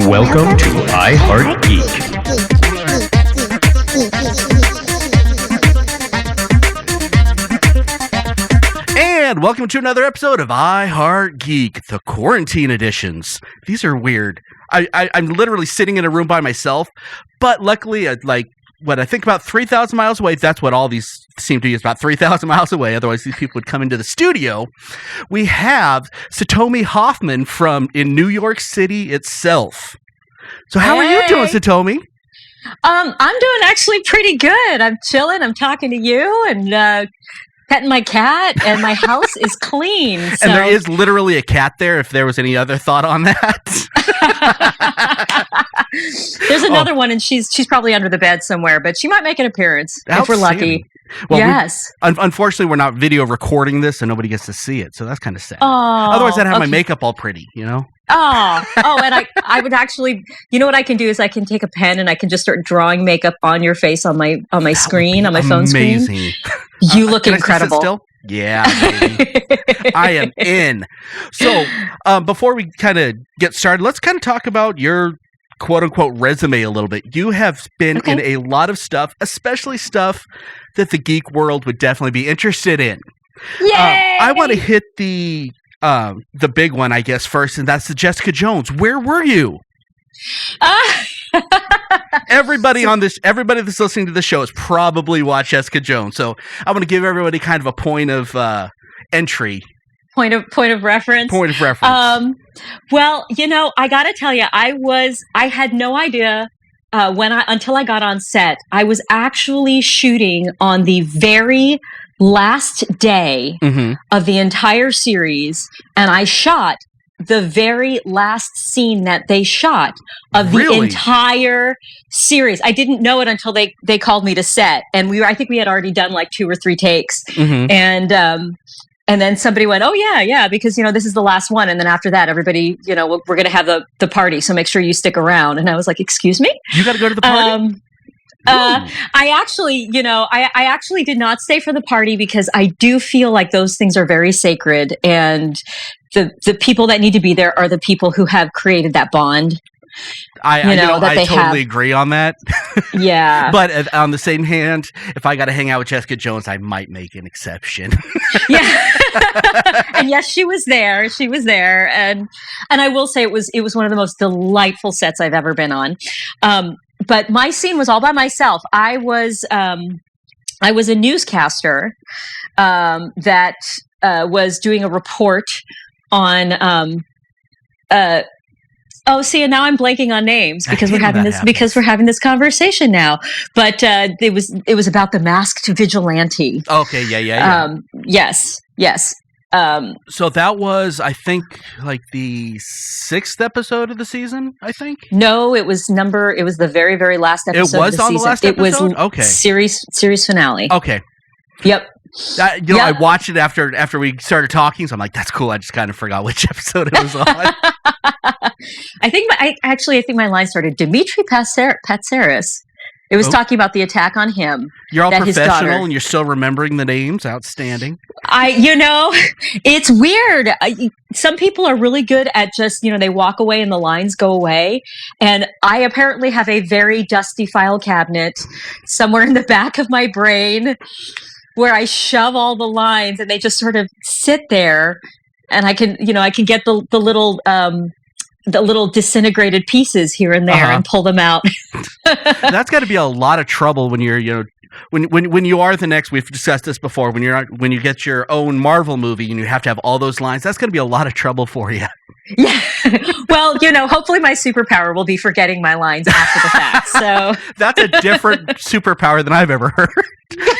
Welcome to I Heart Geek. And welcome to another episode of I Heart Geek, the quarantine editions. These are weird. I'm literally sitting in a room by myself, but luckily, when I think about 3,000 miles away, that's what all these seem to be, is about 3,000 miles away. Otherwise, these people would come into the studio. We have Satomi Hofmann in New York City itself. So how are you doing, Satomi? I'm doing actually pretty good. I'm chilling. I'm talking to you and petting my cat, and my house is clean. So. And there is literally a cat there, if there was any other thought on that. There's another one, and she's probably under the bed somewhere, but she might make an appearance if we're lucky. Well, yes. Unfortunately, we're not video recording this, and nobody gets to see it, so that's kind of sad. Oh, otherwise, I'd have my makeup all pretty, you know? And I would actually, you know what I can do is I can take a pen and I can just start drawing makeup on your face on my screen, on my phone screen. Amazing. You look incredible. Still? Yeah, baby. I am in. So, before we kind of get started, let's kind of talk about your quote-unquote resume a little bit. You have been in a lot of stuff, especially stuff that the geek world would definitely be interested in. Yay! I want to hit the big one, I guess, first, and that's the Jessica Jones. Where were you? Everybody that's listening to the show has probably watched Jessica Jones, so I want to give everybody kind of a point of entry. Point of reference. Point of reference. Well, you know, I got to tell you, I had no idea until I got on set. I was actually shooting on the very last day of the entire series, and I shot the very last scene that they shot of the entire series. I didn't know it until they called me to set, and I think we had already done like 2 or 3 takes, and then somebody went, "Oh yeah, because you know this is the last one, and then after that, everybody, you know, we're going to have the party, so make sure you stick around." And I was like, "Excuse me, you got to go to the party." I actually did not stay for the party because I do feel like those things are very sacred, and the people that need to be there are the people who have created that bond. I totally agree on that. Yeah. But on the same hand, if I got to hang out with Jessica Jones, I might make an exception. Yeah. And yes, she was there. And I will say it was one of the most delightful sets I've ever been on. But my scene was all by myself. I was a newscaster that was doing a report on. And now I'm blanking on names because we're having this conversation now. But it was about the masked vigilante. Okay, yeah. Yes. So that was, I think, like the 6th episode of the season, I think? No, it was the very, very last episode of the season. It was on the last episode? Okay. Series finale. Okay. Yep. I watched it after we started talking, so I'm like, that's cool. I just kind of forgot which episode it was on. I think my line started, Dimitri Patsaris. It was talking about the attack on him. You're all professional and you're still remembering the names. Outstanding. It's weird. Some people are really good at just, they walk away and the lines go away. And I apparently have a very dusty file cabinet somewhere in the back of my brain where I shove all the lines and they just sort of sit there, and I can get the little disintegrated pieces here and there and pull them out. That's got to be a lot of trouble when you're, when you are the next. We've discussed this before. When you get your own Marvel movie and you have to have all those lines, that's going to be a lot of trouble for you. Yeah. Well, hopefully my superpower will be forgetting my lines after the fact. So that's a different superpower than I've ever heard.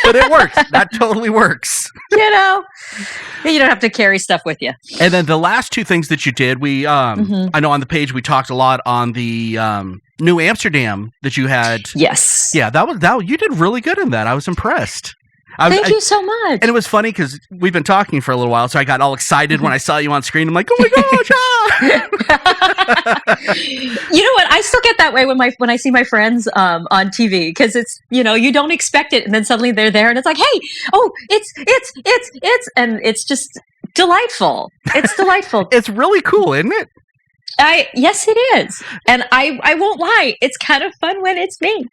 But it works. That totally works. You don't have to carry stuff with you. And then the last 2 things that you did, I know on the page we talked a lot on the New Amsterdam that you had. Yes. Yeah, that you did really good in that. I was impressed. Thank you so much. And it was funny because we've been talking for a little while, so I got all excited when I saw you on screen. I'm like, oh my gosh! You know what? I still get that way when I see my friends on TV, because it's, you don't expect it, and then suddenly they're there, and it's like, hey, oh, it's, and it's just delightful. It's delightful. It's really cool, isn't it? Yes, it is. And I won't lie. It's kind of fun when it's me.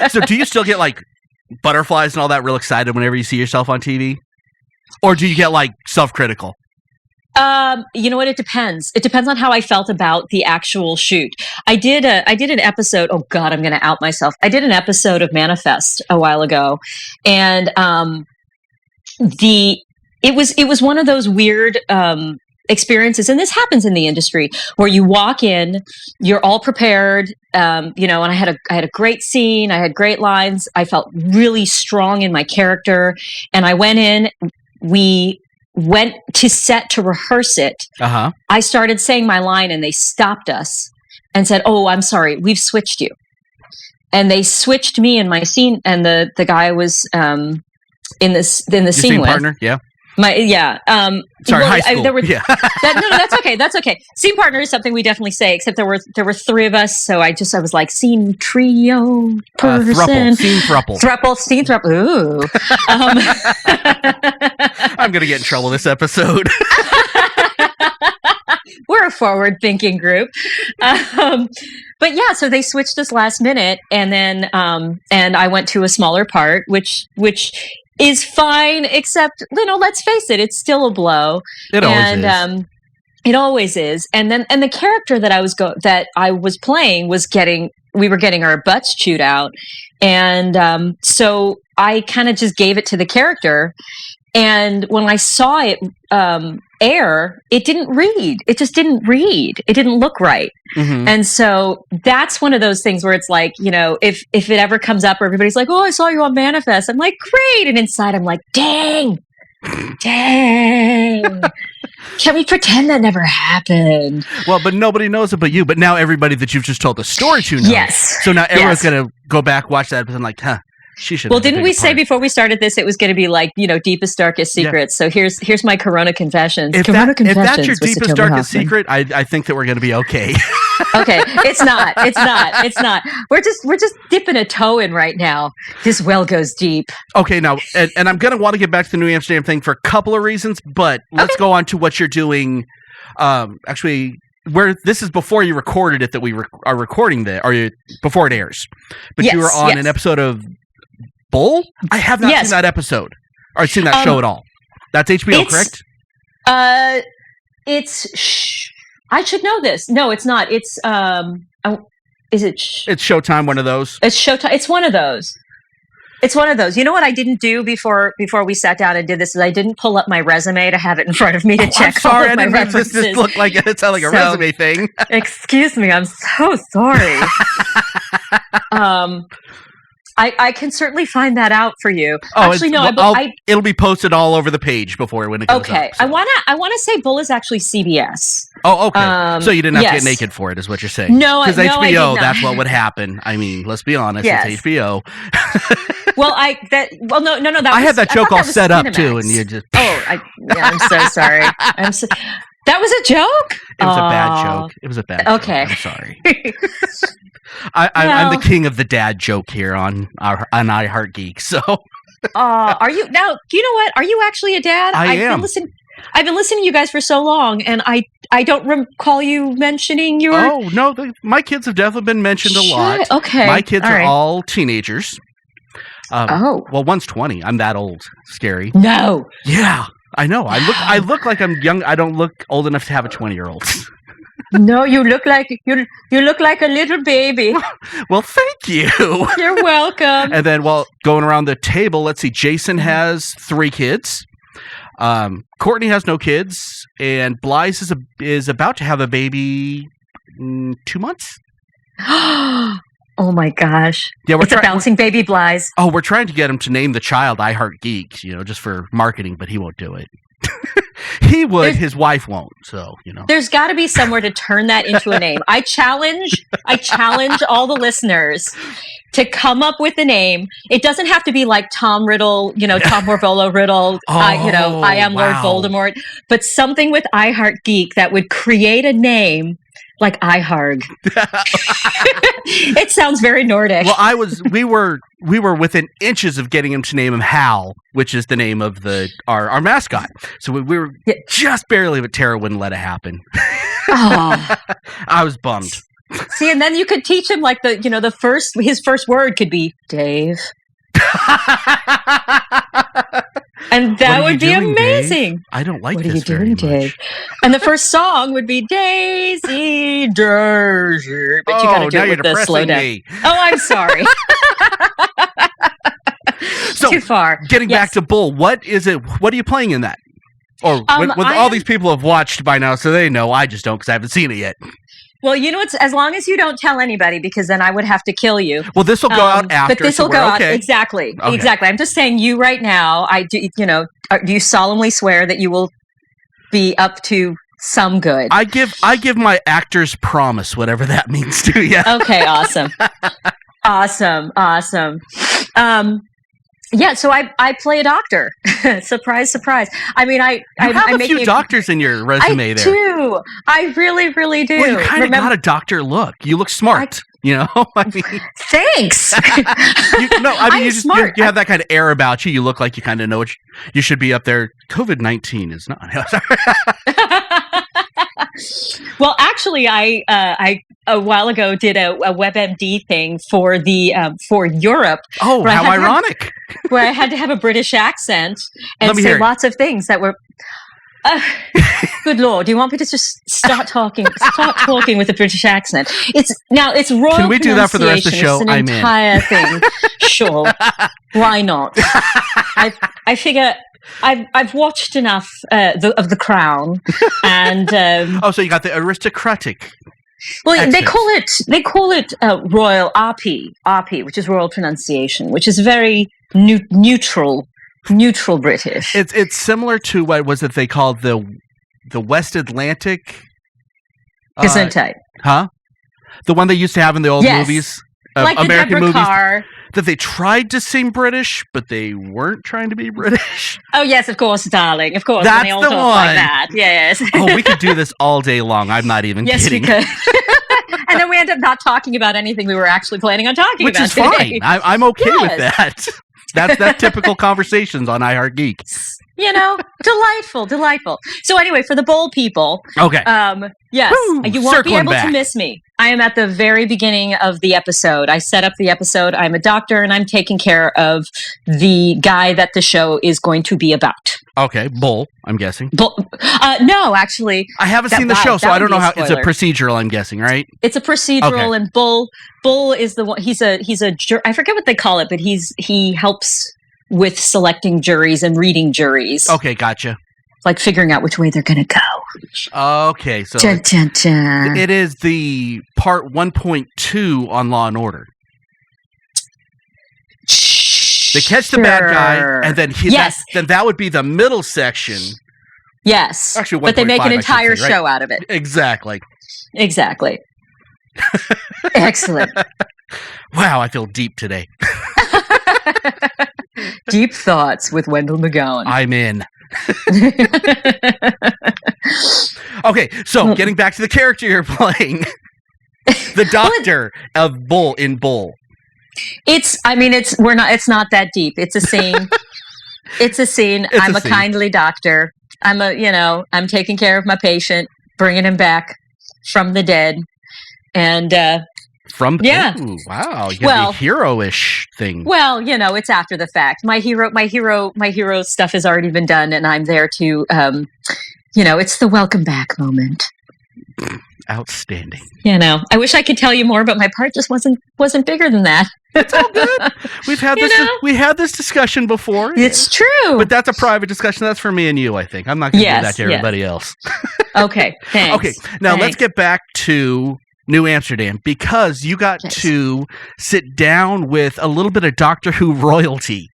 So do you still get like butterflies and all that real excited whenever you see yourself on TV? Or do you get like self-critical? You know what? It depends. It depends on how I felt about the actual shoot. I did an episode. Oh God, I'm going to out myself. I did an episode of Manifest a while ago, and it was one of those weird experiences, and this happens in the industry where you walk in, you're all prepared, and I had a great scene, I had great lines, I felt really strong in my character, and I went in. We went to set to rehearse it. I started saying my line, and they stopped us and said, "Oh, I'm sorry, we've switched you." And they switched me in my scene, and the guy was in the scene with partner, yeah. High school. That's okay. That's okay. Scene partner is something we definitely say, except there were three of us, so I was like scene trio person, scene thruple. Scene thruple. Ooh. I'm gonna get in trouble this episode. We're a forward-thinking group, but yeah. So they switched us last minute, and then and I went to a smaller part, which is fine, except, let's face it, it's still a blow. It always is. And the character that I was playing we were getting our butts chewed out. And so I kind of just gave it to the character. And when I saw it air, it didn't read. It just didn't read. It didn't look right. Mm-hmm. And so that's one of those things where it's like, if it ever comes up where everybody's like, "Oh, I saw you on Manifest," I'm like, "Great." And inside I'm like, dang. Can we pretend that never happened? Well, but nobody knows it but you. But now everybody that you've just told the story to knows. Yes. So now everyone's going to go back, watch that episode and like, huh. She should. Well, didn't we say before we started this it was going to be like, deepest, darkest secrets? Yeah. So here's my Corona confessions. If that's your deepest, darkest secret, I think that we're going to be okay. Okay, it's not. We're just dipping a toe in right now. This well goes deep. Okay, now, and I'm going to want to get back to the New Amsterdam thing for a couple of reasons, but let's go on to what you're doing. Actually, where this is before you recorded it that we are recording before it airs. But you were on an episode of Bull? I have not seen that episode. Or I've seen that show at all. That's HBO, correct? I should know this. No, it's not. It's is it? It's Showtime. One of those. It's Showtime. It's one of those. It's one of those. You know what I didn't do before we sat down and did this is I didn't pull up my resume to have it in front of me to check. I'm sorry, I didn't mean this to look like it sounded like a resume thing. Excuse me, I'm so sorry. I can certainly find that out for you. Oh, actually, no. It'll be posted all over the page when it goes up. Okay, so. I wanna say Bull is actually CBS. Oh, okay. So you didn't have to get naked for it, is what you're saying? No, because HBO, that's what would happen. I mean, let's be honest, it's HBO. No. That I had that joke all set up too, and you just. I'm so sorry. That was a joke? It was a bad joke. It was a bad joke. Okay. I'm sorry. I'm the king of the dad joke here on I Heart Geek. So, are you now? Do you know what? Are you actually a dad? I am. I've been listening to you guys for so long, and I don't recall you mentioning your. Oh no, my kids have definitely been mentioned a lot. Okay, my kids are all teenagers. Well, one's 20. I'm that old. Scary. No. Yeah, I know. I look like I'm young. I don't look old enough to have a 20-year-old. No, you look like a little baby. Well, thank you. You're welcome. And then, going around the table, let's see. Jason has 3 kids. Courtney has no kids, and Blythe is about to have a baby in 2 months. Oh my gosh! Yeah, it's a bouncing baby Blythe. Oh, we're trying to get him to name the child I Heart Geek, just for marketing, but he won't do it. He would. His wife won't. So there's got to be somewhere to turn that into a name. I challenge all the listeners to come up with a name. It doesn't have to be like Tom Riddle, Tom Morvolo Riddle. I am Lord Voldemort, but something with I Heart Geek that would create a name. Like I Harg. It sounds very Nordic. Well, we were within inches of getting him to name him Hal, which is the name of our mascot. So we were just barely, but Tara wouldn't let it happen. Oh. I was bummed. See, and then you could teach him like his first word could be Dave. And that would be amazing. Dave? I don't like what this are you very doing, much. Dave? And the first song would be Daisy Daisy. But you gotta do it with the slow down. Me. Oh, I'm sorry. So, too far. Getting back to Bull, what is it? What are you playing in that? Or all these people have watched by now, so they know. I just don't because I haven't seen it yet. Well, as long as you don't tell anybody, because then I would have to kill you. Well, this will go out after. But this will go out exactly. I'm just saying, you right now. Do you solemnly swear that you will be up to some good? I give my actor's promise, whatever that means to you. Okay, awesome, awesome. Yeah, so I play a doctor. Surprise, surprise. I mean, I have a few doctors in your resume there. I do. I really, really do. Well, you kind of got a doctor look. You look smart. I mean, thanks. You have that kind of air about you. You look like you kind of know what you should be up there. COVID-19 is not. Well, actually, I a while ago did a WebMD thing for for Europe. Oh, how ironic! Where I had to have a British accent and say lots of things that were. Good Lord! Do you want me to just start talking with a British accent? It's raw. Can we do that for the rest of the show? It's an entire thing. Sure, why not? I figure. I've watched enough of The Crown, and so you got the aristocratic. Well, accent. they call it royal RP, which is royal pronunciation, which is very neutral British. It's similar to what was it they called the West Atlantic Gesundheit. Huh? The one they used to have in the old movies, like American the movies. Carr. That they tried to seem British, but they weren't trying to be British. Oh, yes, of course, darling. Of course. That's they all the talk one. Like that. Yes. Oh, we could do this all day long. I'm not even kidding. Yes, we could. And then we end up not talking about anything we were actually planning on talking about. Which is today. fine. I'm okay with that. That's typical conversations on iHeart Geek. Delightful. So anyway, for the bold people. Okay. Yes, Woo, you won't be able back. to miss me. I am at the very beginning of the episode. I set up the episode. I'm a doctor, and I'm taking care of the guy that the show is going to be about. Okay, Bull, I'm guessing. Bull, no, actually. I haven't seen the show, so I don't know how. It's a procedural, I'm guessing, right? It's a procedural, and Bull is the one. He's a I forget what they call it, but he helps with selecting juries and reading juries. Okay, gotcha. Like figuring out which way they're going to go. Okay, so dun, dun, dun. It is the part 1.2 on Law and Order. They catch the bad guy, and then then that would be the middle section. Yes, actually, but they make an entire show out of it. Exactly. Excellent. Wow, I feel deep today. Deep thoughts with Wendell McGowan. I'm in. Okay, so getting back to the character you're playing, the doctor of Bull in Bull. It's not that deep. It's a scene. I'm a kindly doctor. I'm taking care of my patient, bringing him back from the dead, and ooh, wow, you got the hero-ish thing. Well, it's after the fact. My hero stuff has already been done, and I'm there to, it's the welcome back moment. Outstanding. I wish I could tell you more, but my part just wasn't bigger than that. It's all good. We've had we had this discussion before. It's true, but that's a private discussion. That's for me and you. I think I'm not going to do that to everybody else. Okay. Thanks. Okay. Now let's get back to New Amsterdam, because you got to sit down with a little bit of Doctor Who royalty.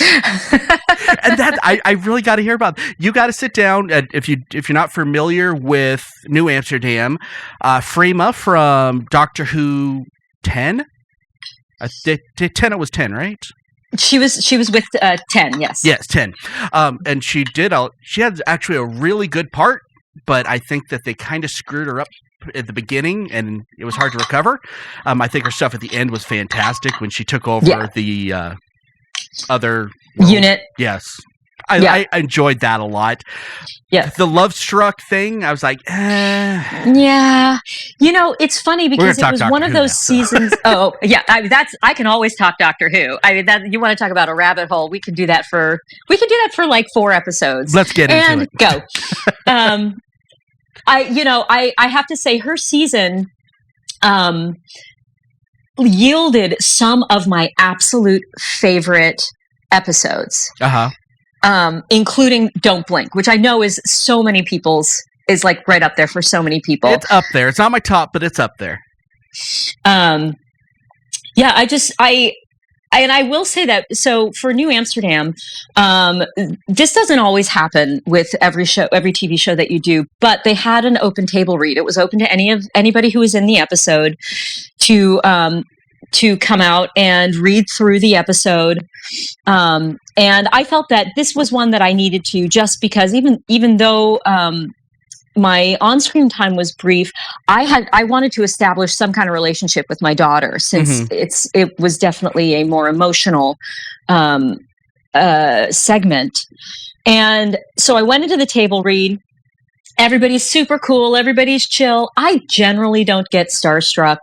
And that I really got to hear about. You got to sit down. If you're not familiar with New Amsterdam, Freema from Doctor Who 10. 10. It was 10, right? She was with 10. Yes, 10. And she had actually a really good part, but I think that they kind of screwed her up at the beginning, and it was hard to recover. I think her stuff at the end was fantastic when she took over the other unit. Yes. I enjoyed that a lot. Yeah. The Love Struck thing, I was like, Yeah. It's funny because it was one of those seasons. Oh, yeah. I can always talk Doctor Who. You want to talk about a rabbit hole? We can do that for like 4 episodes. Let's get into it. Go. I have to say her season yielded some of my absolute favorite episodes. Including Don't Blink, which I know is so many people's, is like right up there for so many people. It's up there. It's not my top, but it's up there. I will say that, so for New Amsterdam, this doesn't always happen with every TV show that you do, but they had an open table read. It was open to anybody who was in the episode to come out and read through the episode. And I felt that this was one that I needed to, just because even though my on-screen time was brief, I wanted to establish some kind of relationship with my daughter, since it was definitely a more emotional segment. And so I went into the table read. Everybody's super cool. Everybody's chill. I generally don't get starstruck.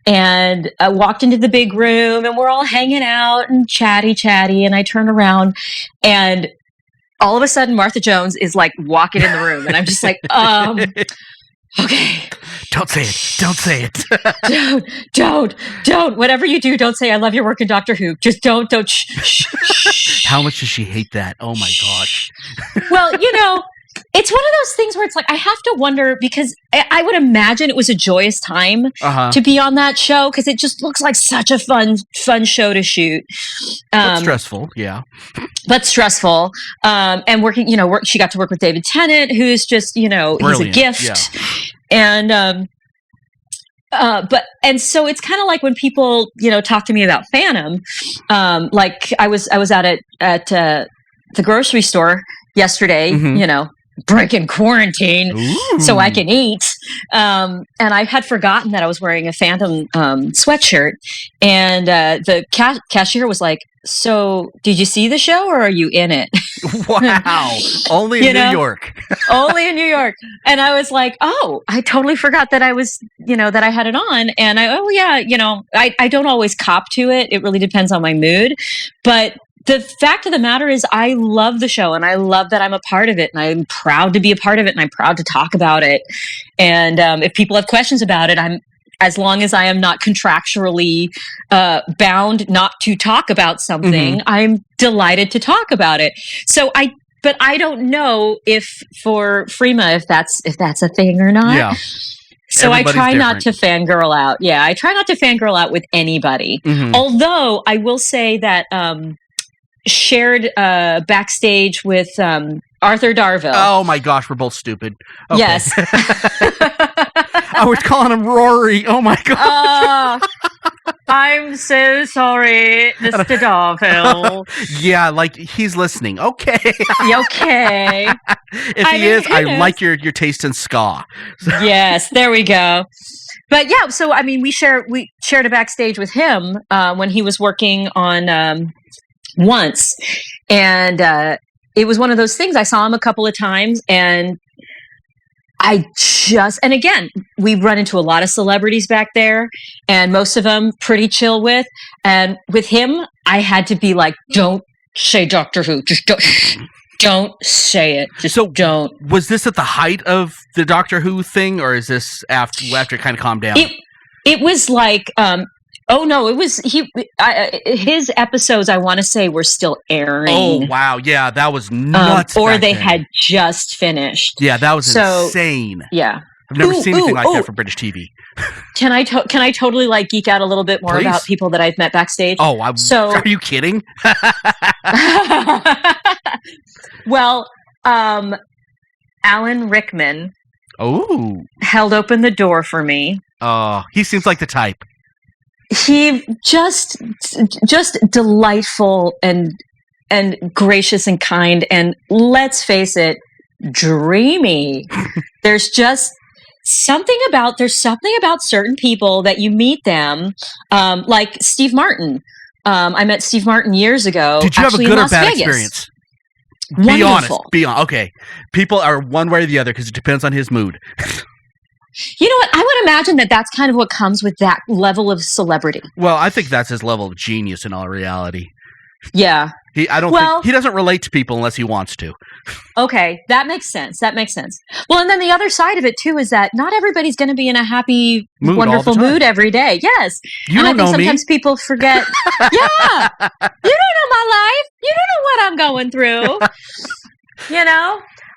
And I walked into the big room and we're all hanging out and chatty. And I turn around and all of a sudden Martha Jones is like walking in the room. And I'm just like, okay. Don't say it. Don't. Whatever you do, don't say, I love your work in Doctor Who. Just don't. Shh. How much does she hate that? Oh my gosh. Well, it's one of those things where it's like, I have to wonder, because I would imagine it was a joyous time to be on that show, because it just looks like such a fun show to shoot. But stressful, yeah. But stressful. And working, she got to work with David Tennant, who's just, brilliant. He's a gift. Yeah. And so it's kind of like when people, talk to me about Phantom, like I was out at the grocery store yesterday, breaking quarantine so I can eat. And I had forgotten that I was wearing a Phantom sweatshirt. And the cashier was like, so did you see the show or are you in it? Wow. Only in New York. Only in New York. And I was like, oh, I totally forgot that I was, that I had it on. And I don't always cop to it. It really depends on my mood. But the fact of the matter is, I love the show and I love that I'm a part of it, and I'm proud to be a part of it, and I'm proud to talk about it. And if people have questions about it, as long as I am not contractually bound not to talk about something, I'm delighted to talk about it. But I don't know if for Freema, if that's a thing or not. Yeah. So I try not to fangirl out. Yeah, I try not to fangirl out with anybody. Although I will say that shared backstage with Arthur Darvill. Oh my gosh, we're both stupid. Okay. Yes. I was calling him Rory. Oh my gosh. I'm so sorry, Mr. Darvill. Yeah, like he's listening. Okay. Okay. If he is, I like your taste in ska. Yes, there we go. But yeah, so I mean, we shared a backstage with him when he was working on Once, and it was one of those things. I saw him a couple of times, and and again, we run into a lot of celebrities back there, and most of them pretty chill with. And with him, I had to be like, don't say Doctor Who. Just don't say it. Just don't. Was this at the height of the Doctor Who thing, or is this after it kind of calmed down? It was like, oh no, it was his episodes, I want to say, were still airing. Oh wow, yeah, that was nuts. Or they had just finished. Yeah, that was insane. Yeah. I've never seen anything like that for British TV. Can I totally like geek out a little bit more about people that I've met backstage? Oh, are you kidding? Well, Alan Rickman held open the door for me. Oh, he seems like the type. He just delightful and gracious and kind, and let's face it, dreamy. There's something about certain people that you meet them, like Steve Martin. I met Steve Martin years ago. Did you have a good or bad experience? Be honest. Wonderful. Be on. Okay. People are one way or the other because it depends on his mood. You know what? I would imagine that that's kind of what comes with that level of celebrity. Well, I think that's his level of genius in all reality. Yeah. He doesn't relate to people unless he wants to. Okay, that makes sense. Well, and then the other side of it too is that not everybody's going to be in a happy, wonderful mood every day. Yes, you and don't know sometimes me. people forget. Yeah, you don't know my life. You don't know what I'm going through.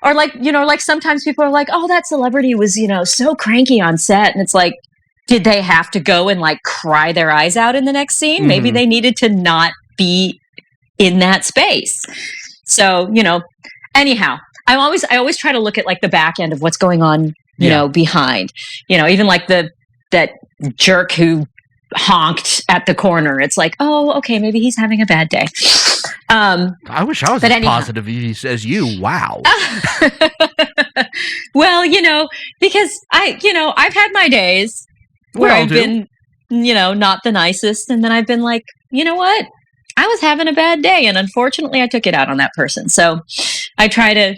Or like sometimes people are like, "Oh, that celebrity was so cranky on set," and it's like, did they have to go and like cry their eyes out in the next scene? Mm-hmm. Maybe they needed to not be in that space. So, anyhow, I always try to look at like the back end of what's going on, behind, even like that jerk who honked at the corner. It's like, oh, okay, maybe he's having a bad day. I wish I was as positive as you. Wow. Well, because I've had my days where I've been, not the nicest. And then I've been like, you know what? I was having a bad day, and unfortunately I took it out on that person. So I try to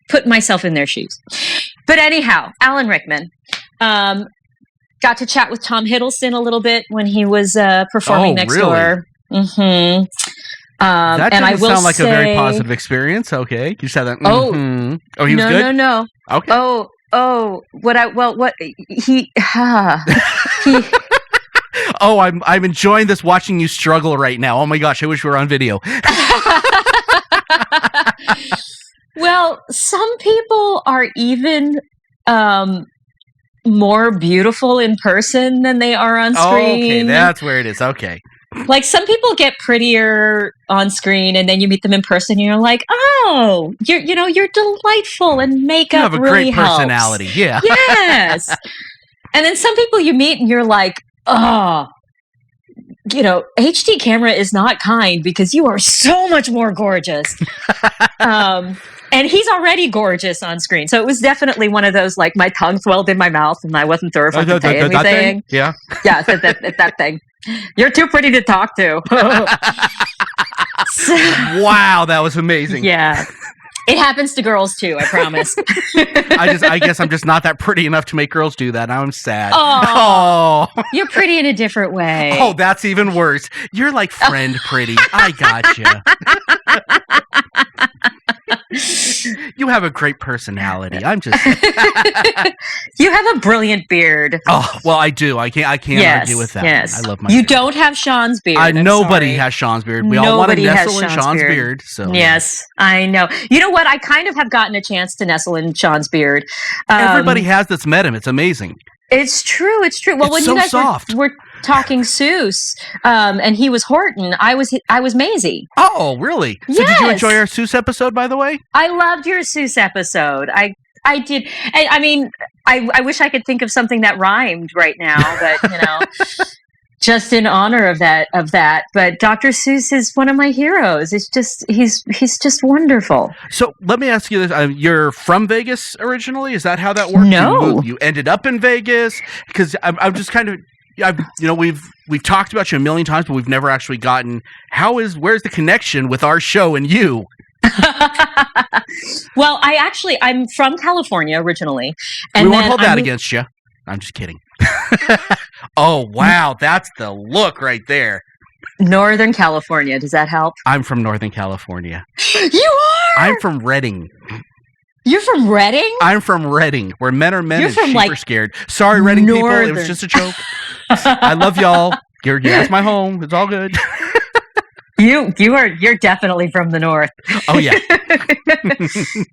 put myself in their shoes. But anyhow, Alan Rickman, got to chat with Tom Hiddleston a little bit when he was performing next door. Mm-hmm. That doesn't sound like a very positive experience. Okay, you said that. Mm-hmm. Oh, he was good. No. Okay. He. Oh, I'm enjoying this, watching you struggle right now. Oh my gosh, I wish we were on video. Well, some people are even more beautiful in person than they are on screen. Okay, that's where it is. Okay. Like some people get prettier on screen, and then you meet them in person, and you're like, "Oh, you're delightful, and makeup really you have a great personality." Yeah. Yes. And then some people you meet, and you're like, "Oh, HD camera is not kind because you are so much more gorgeous." And he's already gorgeous on screen. So it was definitely one of those, like, my tongue swelled in my mouth and I wasn't sure if I could say anything. Thing? Yeah. Yeah, that thing. You're too pretty to talk to. Wow, that was amazing. Yeah. It happens to girls too, I promise. I guess I'm just not that pretty enough to make girls do that. Now I'm sad. Oh. You're pretty in a different way. Oh, that's even worse. You're like friend pretty. I gotcha. You have a great personality. I'm just. You have a brilliant beard. Oh well, I do. I can't argue with that. Yes, I love my. You don't have Sean's beard. Nobody has Sean's beard. We all want to nestle in Sean's beard. So yes, I know. You know what? I kind of have gotten a chance to nestle in Sean's beard. Everybody has that's met him. It's amazing. It's true. Well, when so you guys soft. were talking Seuss, and he was Horton, I was Maisie. Oh, really? So yes. Did you enjoy our Seuss episode, by the way? I loved your Seuss episode. I did. I mean, I wish I could think of something that rhymed right now, but just in honor of that. But Dr. Seuss is one of my heroes. It's just he's just wonderful. So let me ask you this: you're from Vegas originally? Is that how that worked? No, you ended up in Vegas because I'm just kind of. We've talked about you a million times, but we've never actually gotten where's the connection with our show and you? Well, I'm from California originally, and we won't hold that against you. I'm just kidding. Oh wow, that's the look right there. Northern California. Does that help? I'm from Northern California. You are. I'm from Redding. You're from Redding? I'm from Redding, where men are men and sheep are scared. Sorry, Redding people. It was just a joke. I love y'all. That's my home. It's all good. You're definitely from the north. Oh yeah.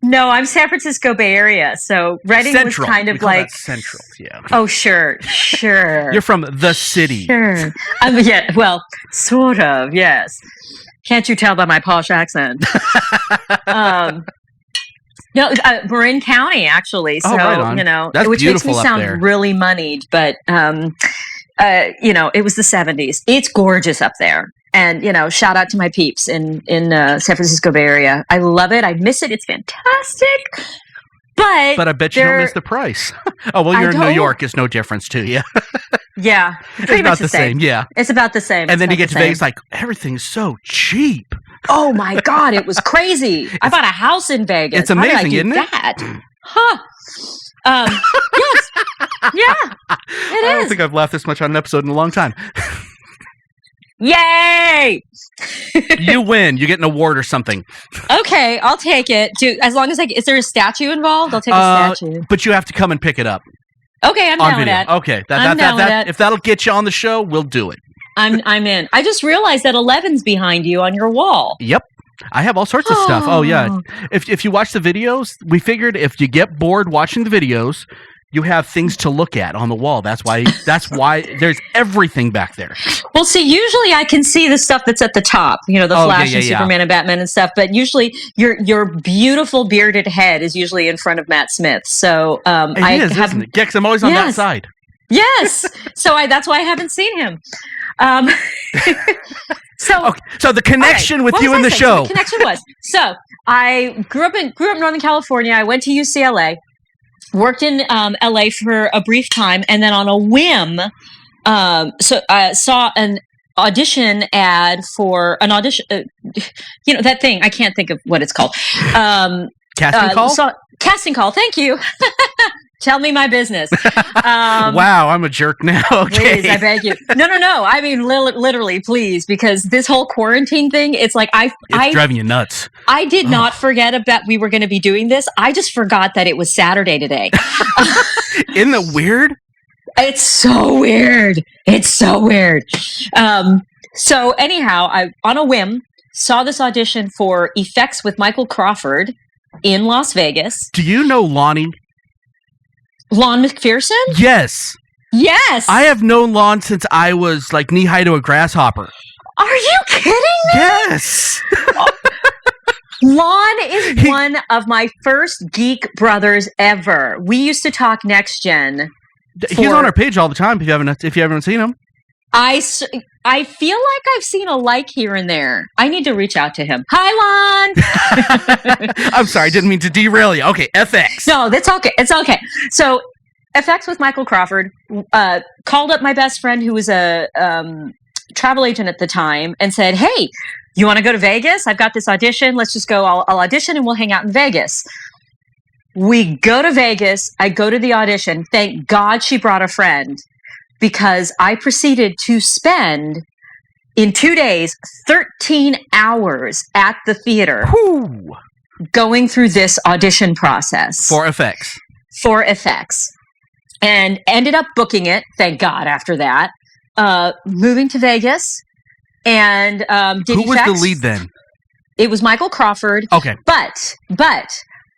No, I'm San Francisco Bay Area. So Redding was kind of like central. Yeah. Oh sure. You're from the city. Sure. Yeah. Well, sort of. Yes. Can't you tell by my posh accent? No, Marin County, actually. So, right on. That's which makes me sound there. really moneyed, but, it was the 70s. It's gorgeous up there. And, shout out to my peeps in San Francisco Bay Area. I love it. I miss it. It's fantastic. But I bet you don't miss the price. Oh, well, you're in New York. It's no difference to you. Yeah. It's Pretty about much the same. Yeah. It's about the same. And then you get to Vegas, Vegas, like, everything's so cheap. Oh my God, it was crazy. I bought a house in Vegas. It's amazing, isn't it? That? Huh. Yes. Yeah. I don't think I've laughed this much on an episode in a long time. Yay! You win. You get an award or something. Okay, I'll take it. As long as is there a statue involved? I'll take a statue. But you have to come and pick it up. Okay, I'm down with that. Okay, I'm down with that. If that'll get you on the show, we'll do it. I'm in. I just realized that 11's behind you on your wall. Yep. I have all sorts of stuff. Oh yeah. If you watch the videos, we figured if you get bored watching the videos, you have things to look at on the wall. That's why there's everything back there. Well, see, usually I can see the stuff that's at the top, the Flash and Superman and Batman and stuff, but usually your beautiful bearded head is usually in front of Matt Smith. So isn't it? Yeah, 'cause I'm always on that side. Yes. So that's why I haven't seen him. So the connection with you in the show. The connection was, so I grew up Northern California. I went to UCLA, worked in LA for a brief time, and then on a whim, saw an audition ad for an audition. That thing, I can't think of what it's called. Casting call? Casting call. Thank you. Tell me my business. Wow, I'm a jerk now. Okay. Please, I beg you. No. I mean, literally, please, because this whole quarantine thing, it's like it's driving you nuts. I did not forget about we were going to be doing this. I just forgot that it was Saturday today. Isn't that weird? It's so weird. It's so weird. So anyhow, I, on a whim, saw this audition for Effects with Michael Crawford in Las Vegas. Do you know Lonnie? Lon McPherson? Yes. Yes. I have known Lon since I was like knee high to a grasshopper. Are you kidding me? Yes. Lon is one of my first geek brothers ever. We used to talk Next Gen. He's on our page all the time. If you haven't seen him, I feel like I've seen a like here and there. I need to reach out to him. Hi, Lon. I'm sorry, I didn't mean to derail you. Okay, FX. No, that's okay. It's okay. So, FX with Michael Crawford called up my best friend who was a travel agent at the time and said, "Hey, you want to go to Vegas? I've got this audition. Let's just go. I'll audition and we'll hang out in Vegas." We go to Vegas. I go to the audition. Thank God she brought a friend, because I proceeded to spend, in 2 days, 13 hours at the theater going through this audition process. For FX. For FX. And ended up booking it, thank God, after that. Moving to Vegas. And did Who was effects. the lead then? It was Michael Crawford. Okay. But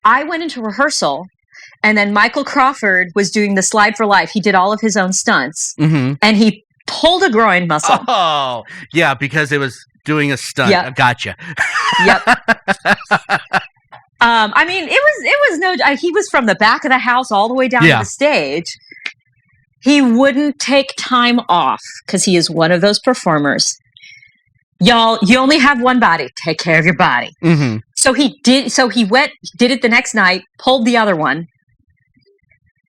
I went into rehearsal, and then Michael Crawford was doing the slide for life. He did all of his own stunts, and he pulled a groin muscle. Oh, yeah, because it was doing a stunt. Yep. Gotcha. Yep. I mean, it was no. He was from the back of the house all the way down to the stage. He wouldn't take time off because he is one of those performers. Y'all, you only have one body. Take care of your body. Mm-hmm. So he did. So he did it the next night, pulled the other one,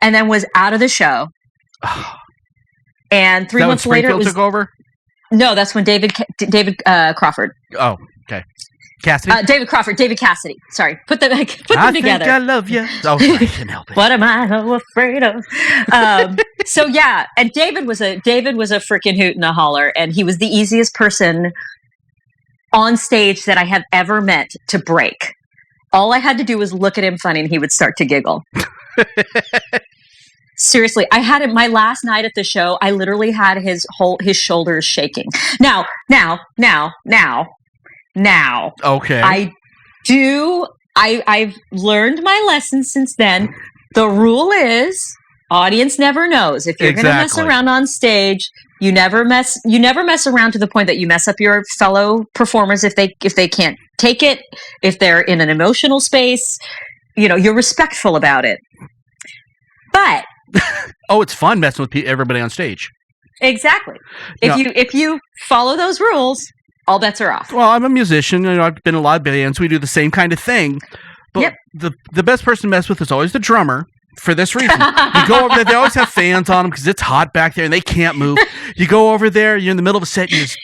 and then was out of the show. And 3 months later, it was, took over. No, that's when David Crawford. Oh, okay. Cassidy. David Cassidy. Sorry, put them together. I think I love you. Oh, sorry, I can't help it. What am I so afraid of? So yeah, and David was a freaking hoot and a holler, and he was the easiest person on stage that I have ever met to break. All I had to do was look at him funny, and he would start to giggle. Seriously, I had it my last night at the show. I literally had his shoulders shaking. Now. Okay. I've learned my lesson since then. The rule is audience never knows. If you're going to mess around on stage, you never mess around to the point that you mess up your fellow performers if they can't take it, if they're in an emotional space, you're respectful about it. But it's fun messing with everybody on stage. Exactly. If you follow those rules, all bets are off. Well, I'm a musician. I've been in a lot of bands. We do the same kind of thing. But the best person to mess with is always the drummer. for this reason. You go over there, they always have fans on them because it's hot back there and they can't move. You go over there, you're in the middle of a set, you just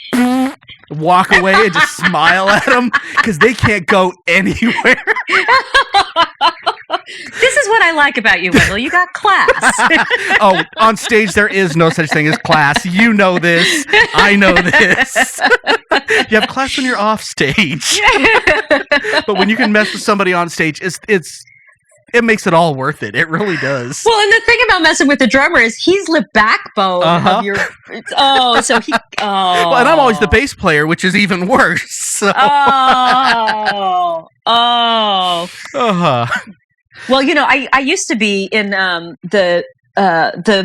walk away and just smile at them because they can't go anywhere. This is what I like about you, Wendell. You got class. Oh, on stage there is no such thing as class. You know this. I know this. You have class when you're off stage. But when you can mess with somebody on stage, it makes it all worth it. It really does. Well, and the thing about messing with the drummer is he's the backbone of your. Oh, so he. Oh, well, and I'm always the bass player, which is even worse. So. Oh. Uh-huh. Well, I used to be in the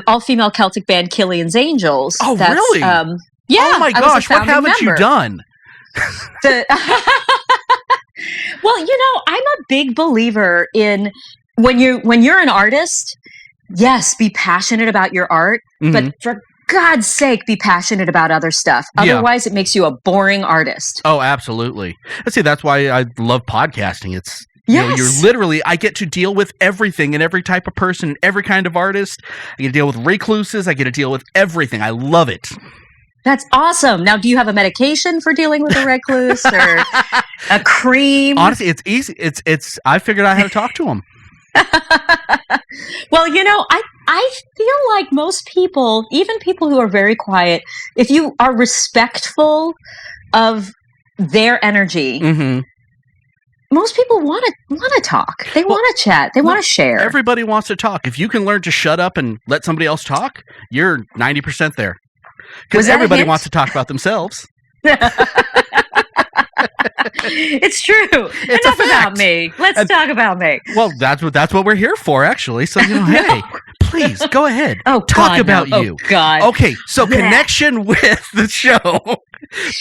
all-female Celtic band Killian's Angels. Oh, really? Yeah. Oh my gosh! What haven't you done? Well, I'm a big believer in when you're an artist. Yes, be passionate about your art, but for God's sake, be passionate about other stuff. Otherwise, it makes you a boring artist. Oh, absolutely. Let's see. That's why I love podcasting. It's. Yes. You're literally, I get to deal with everything and every type of person, every kind of artist. I get to deal with recluses. I get to deal with everything. I love it. That's awesome. Now, do you have a medication for dealing with a recluse or a cream? Honestly, it's easy. I figured out how to talk to them. Well, I feel like most people, even people who are very quiet, if you are respectful of their energy, most people want to talk. They want to chat. They want to share. Everybody wants to talk. If you can learn to shut up and let somebody else talk, you're 90% there. Because everybody wants to talk about themselves. It's true. It's Enough a fact. about me. Let's talk about me. Well, that's what we're here for, actually. So, hey, please go ahead. Talk about you. Oh, God. Okay, so connection with the show.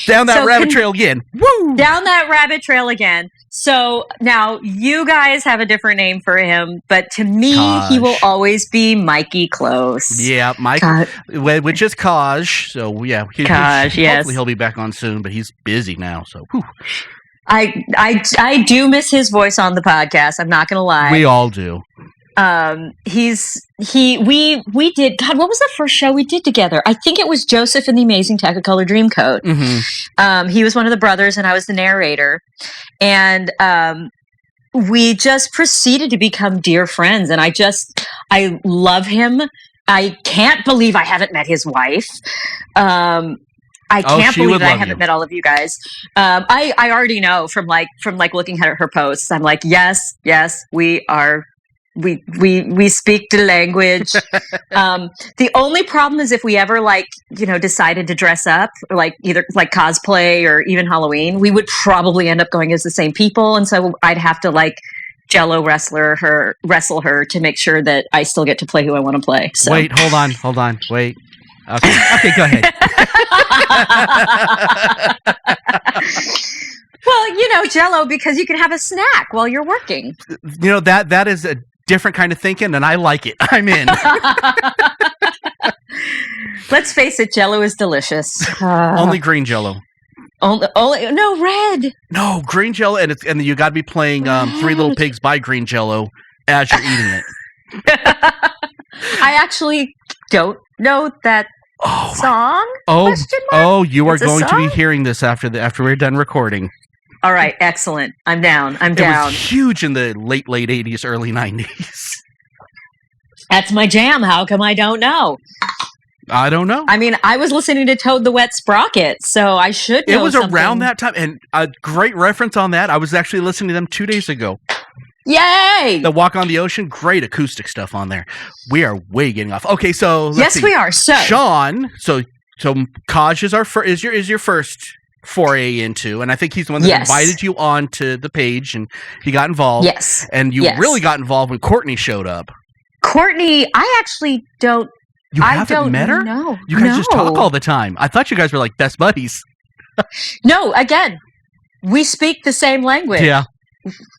Down that rabbit trail again. Woo! Down that rabbit trail again. So now you guys have a different name for him, but to me, he will always be Mikey Close. Yeah, Mike, which is Kaj. So yeah, hopefully he'll be back on soon, but he's busy now. So whew. I do miss his voice on the podcast. I'm not gonna lie. We all do. We did, God, what was the first show we did together? I think it was Joseph and the Amazing Technicolor Dreamcoat. He was one of the brothers and I was the narrator. And, we just proceeded to become dear friends. And I love him. I can't believe I haven't met his wife. I can't believe that I haven't met all of you guys. I already know from looking at her posts. I'm like, yes, we are. We speak the language. The only problem is if we ever decided to dress up, either cosplay or even Halloween, we would probably end up going as the same people, and so I'd have to Jello wrestle her to make sure that I still get to play who I want to play. So. Wait, hold on, wait. Okay, go ahead. Well, Jello, because you can have a snack while you're working. That is a different kind of thinking, and I like it. I'm in. Let's face it, Jello is delicious. Only green Jello. Only no red. No green Jello, and you got to be playing Three Little Pigs by Green Jello as you're eating it. I actually don't know that song. You are going to be hearing this after we're done recording. All right, excellent. I'm down. It was huge in the late 80s, early 90s. That's my jam. How come I don't know? I don't know. I mean, I was listening to Toad the Wet Sprocket, so I should know. It was something. Around that time, and a great reference on that. I was actually listening to them 2 days ago. Yay! The Walk on the Ocean, great acoustic stuff on there. We are way getting off. Okay, so let's see. We are. So Sean, so Kaj is your first foray into, and I think he's the one that invited you onto the page, and he got involved. Yes, and you really got involved when Courtney showed up. Courtney, I actually don't. You haven't met her? No, you guys just talk all the time. I thought you guys were like best buddies. No, again, we speak the same language. Yeah,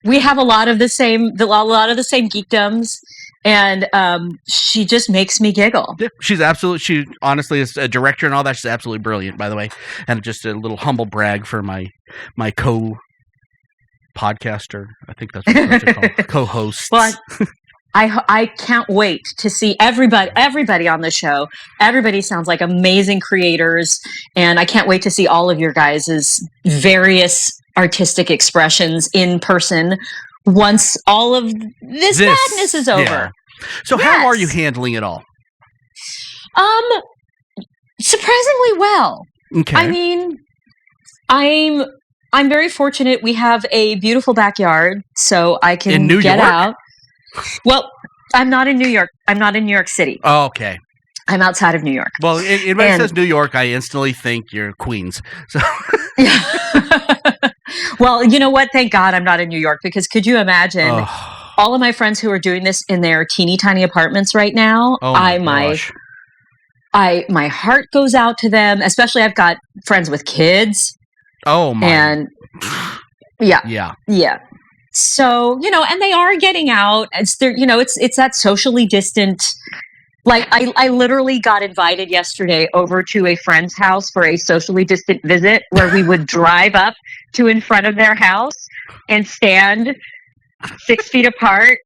we have a lot of the same geekdoms. And she just makes me giggle. Yeah, she honestly is a director and all that. She's absolutely brilliant, by the way. And just a little humble brag for my co-podcaster. I think that's what it's called. Co-host. Well, I can't wait to see everybody on the show. Everybody sounds like amazing creators, and I can't wait to see all of your guys' various artistic expressions in person once all of this madness is over. Yeah. So how are you handling it all? Surprisingly well. Okay. I mean, I'm very fortunate. We have a beautiful backyard, so I can get out. Well, I'm not in New York. I'm not in New York City. Oh, okay. I'm outside of New York. Well, when it says New York, I instantly think you're Queens. So. Well, you know what? Thank God I'm not in New York, because could you imagine all of my friends who are doing this in their teeny tiny apartments right now? Oh my gosh. My heart goes out to them, especially I've got friends with kids. Oh my. And yeah. So, and they are getting out. It's there, it's that socially distant. Like I literally got invited yesterday over to a friend's house for a socially distant visit where we would drive up to in front of their house and stand 6 feet apart.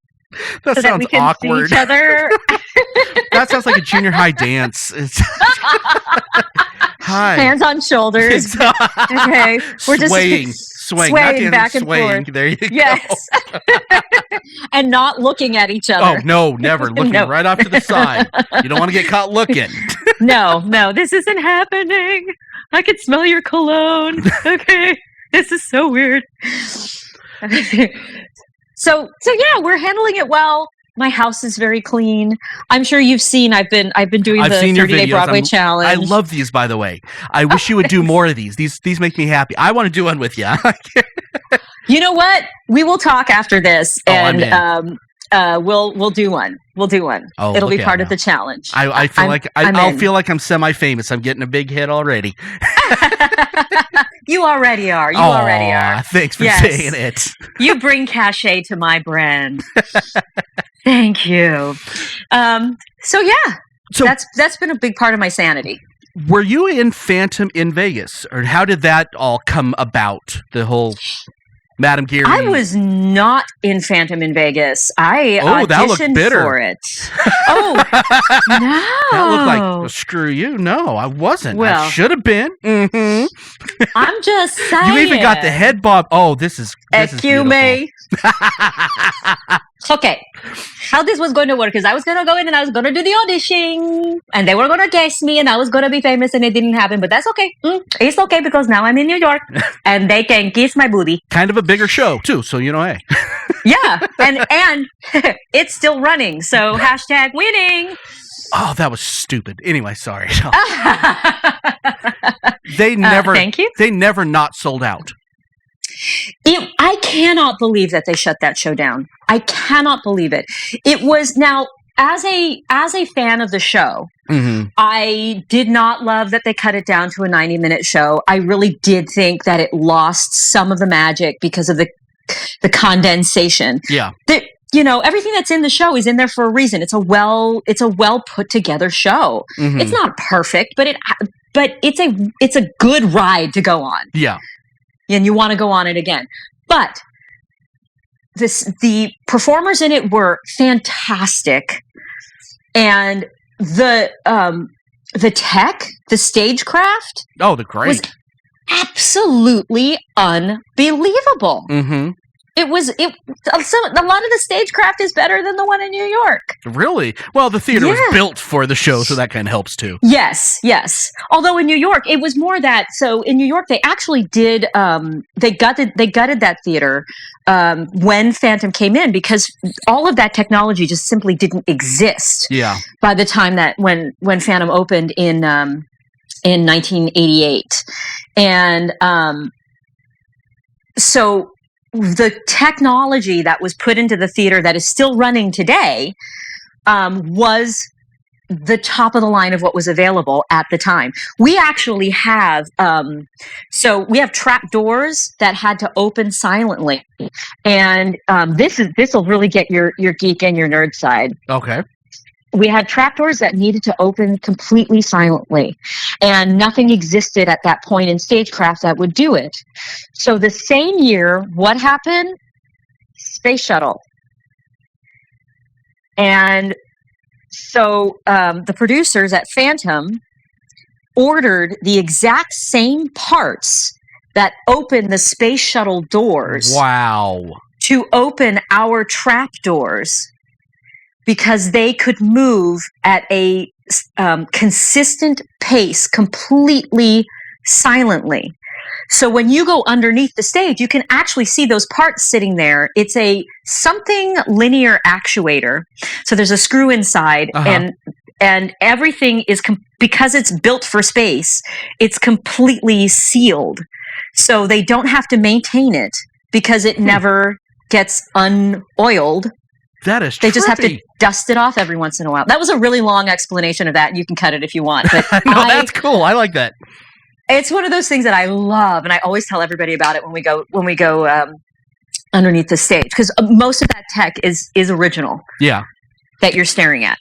That so sounds that we can awkward. See each other. That sounds like a junior high dance. Hi. Hands on shoulders. Okay. We're just swaying back and forth. There you yes. go. And not looking at each other. Oh, no, never. Looking right off to the side. You don't want to get caught looking. No, this isn't happening. I can smell your cologne. Okay. This is so weird. So yeah, we're handling it well. My house is very clean. I'm sure you've seen. I've been doing the 30-day Broadway challenge. I love these, by the way. I wish you would do more of these. These make me happy. I want to do one with you. You know what? We will talk after this, and we'll do one. We'll do one. Oh, it'll be part of the challenge. I feel I'll feel like I'm semi-famous. I'm getting a big hit already. You already are. You already are. Thanks for saying it. You bring cachet to my brand. Thank you. So that's been a big part of my sanity. Were you in Phantom in Vegas, or how did that all come about? The whole Madame Geary. I was not in Phantom in Vegas. I auditioned for it. Oh, no. That looked like, well, screw you. No, I wasn't. Well, I should have been. Mm-hmm. I'm just saying. You even got the head bob. Oh, this is beautiful. Okay. How this was going to work is I was going to go in and I was going to do the audition, and they were going to guess me, and I was going to be famous, and it didn't happen, but that's okay. It's okay, because now I'm in New York and they can kiss my booty. Kind of a bigger show too, so hey. Yeah, and it's still running, so #winning. Oh, that was stupid. Anyway, sorry. They never thank you. They never not sold out. I cannot believe that they shut that show down. I cannot believe it. It was now, as a fan of the show, mm-hmm. I did not love that they cut it down to a 90-minute show. I really did think that it lost some of the magic because of the condensation. Yeah. Everything that's in the show is in there for a reason. It's a well put together show. Mm-hmm. It's not perfect, but it's a good ride to go on. Yeah. And you want to go on it again. But the performers in it were fantastic, and the tech, the stagecraft, was absolutely unbelievable. Mm-hmm. A lot of the stagecraft is better than the one in New York. Really? Well, the theater was built for the show, so that kind of helps too. Yes. Although in New York, it was more that. So in New York, they actually did. They gutted that theater when Phantom came in, because all of that technology just simply didn't exist. Yeah. By the time that when Phantom opened in 1988, and so. The technology that was put into the theater that is still running today was the top of the line of what was available at the time. We actually have we have trap doors that had to open silently, and this will really get your geek and your nerd side. Okay. We had trapdoors that needed to open completely silently, and nothing existed at that point in stagecraft that would do it. So the same year, what happened? Space shuttle. And so the producers at Phantom ordered the exact same parts that open the space shuttle doors. Wow. To open our trap doors because they could move at a consistent pace completely silently. So when you go underneath the stage, you can actually see those parts sitting there. It's a something linear actuator. So there's a screw inside, and everything is because it's built for space. It's completely sealed, so they don't have to maintain it because it never gets unoiled. That is They just have to dust it off every once in a while. That was a really long explanation of that. You can cut it if you want. But no, that's cool. I like that. It's one of those things that I love, and I always tell everybody about it when we go underneath the stage, because most of that tech is original. Yeah, that you're staring at.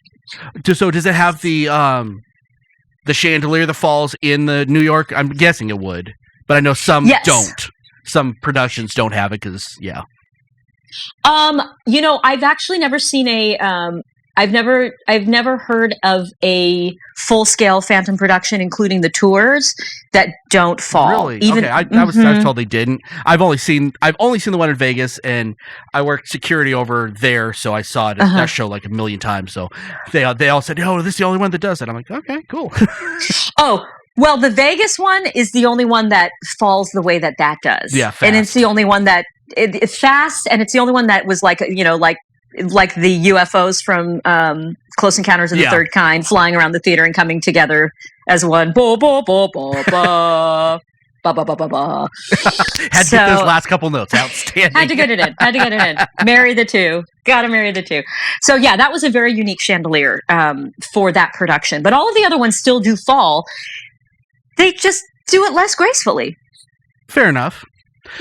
So does it have the chandelier that falls in the New York? I'm guessing it would, but I know some don't. Some productions don't have it because I've actually never seen I've never heard of a full-scale Phantom production, including the tours, that don't fall. Really? Okay, I was told they didn't. I've only seen the one in Vegas, and I worked security over there, so I saw it that show like a million times. So they all said, "Oh, this is the only one that does it." I'm like, "Okay, cool." Oh. Well, the Vegas one is the only one that falls the way that does. Yeah, fast. And it's the only one that it's fast, and it's the only one that was like the UFOs from Close Encounters of the Third Kind flying around the theater and coming together as one. Ba ba ba ba ba. Ba, ba, ba, ba, ba. Had to get those last couple notes. Outstanding. Had to get it in. Marry the two. Gotta marry the two. So yeah, that was a very unique chandelier for that production. But all of the other ones still do fall. They just do it less gracefully. Fair enough.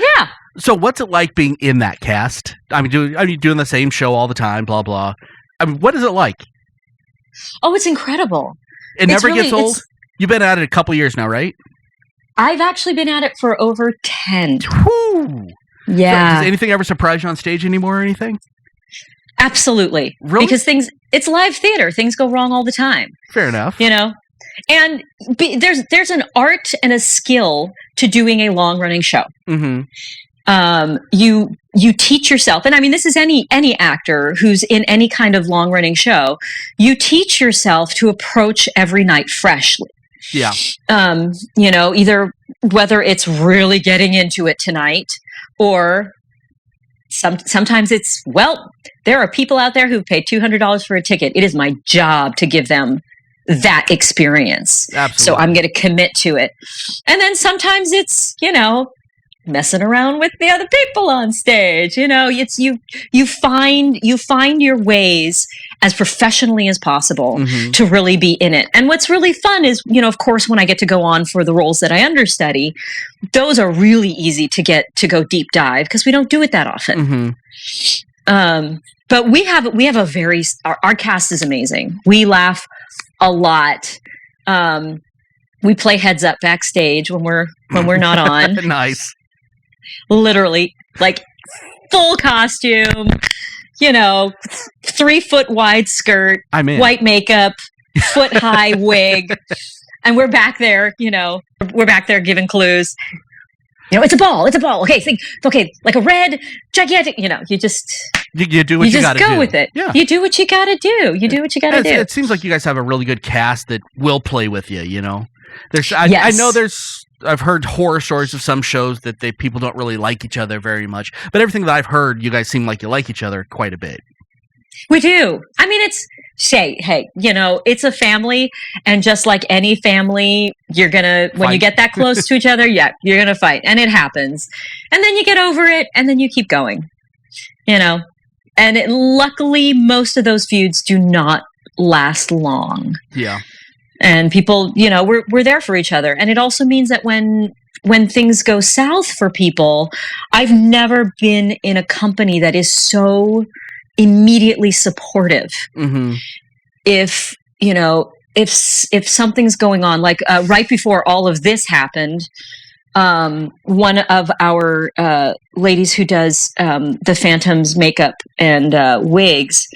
Yeah. So what's it like being in that cast? I mean, doing the same show all the time, blah, blah. I mean, what is it like? Oh, it's incredible. It never gets old? You've been at it a couple years now, right? I've actually been at it for over 10. Whew. Yeah. So does anything ever surprise you on stage anymore or anything? Absolutely. Really? Because it's live theater. Things go wrong all the time. Fair enough. And there's an art and a skill to doing a long running show. Mm-hmm. You teach yourself, and I mean, this is any actor who's in any kind of long running show. You teach yourself to approach every night freshly. Yeah. Either whether it's really getting into it tonight, or sometimes it's, well, there are people out there who pay $200 for a ticket. It is my job to give them that experience. Absolutely. So I'm going to commit to it. And then sometimes it's, messing around with the other people on stage. It's you find your ways as professionally as possible to really be in it. And what's really fun is, of course, when I get to go on for the roles that I understudy, those are really easy to go deep dive because we don't do it that often. Mm-hmm. But we have our cast is amazing. We laugh a lot. We play heads up backstage when we're not on. Nice. Literally, like full costume, 3-foot wide skirt, white makeup, foot high wig, and we're back there, giving clues. It's a ball. Okay, like a red, gigantic, you do what you gotta do. Go with it. Yeah. You do what you gotta do. It seems like you guys have a really good cast that will play with you, Yes. I know I've heard horror stories of some shows that people don't really like each other very much, but everything that I've heard, you guys seem like you like each other quite a bit. We do. I mean, it's a family, and just like any family, you're gonna when you get that close to each other, you're gonna fight, and it happens, and then you get over it, and then you keep going, And luckily, most of those feuds do not last long. Yeah. And people, we're there for each other. And it also means that when things go south for people, I've never been in a company that is so immediately supportive. Mm-hmm. If something's going on, like right before all of this happened, one of our ladies who does the Phantom's makeup and wigs,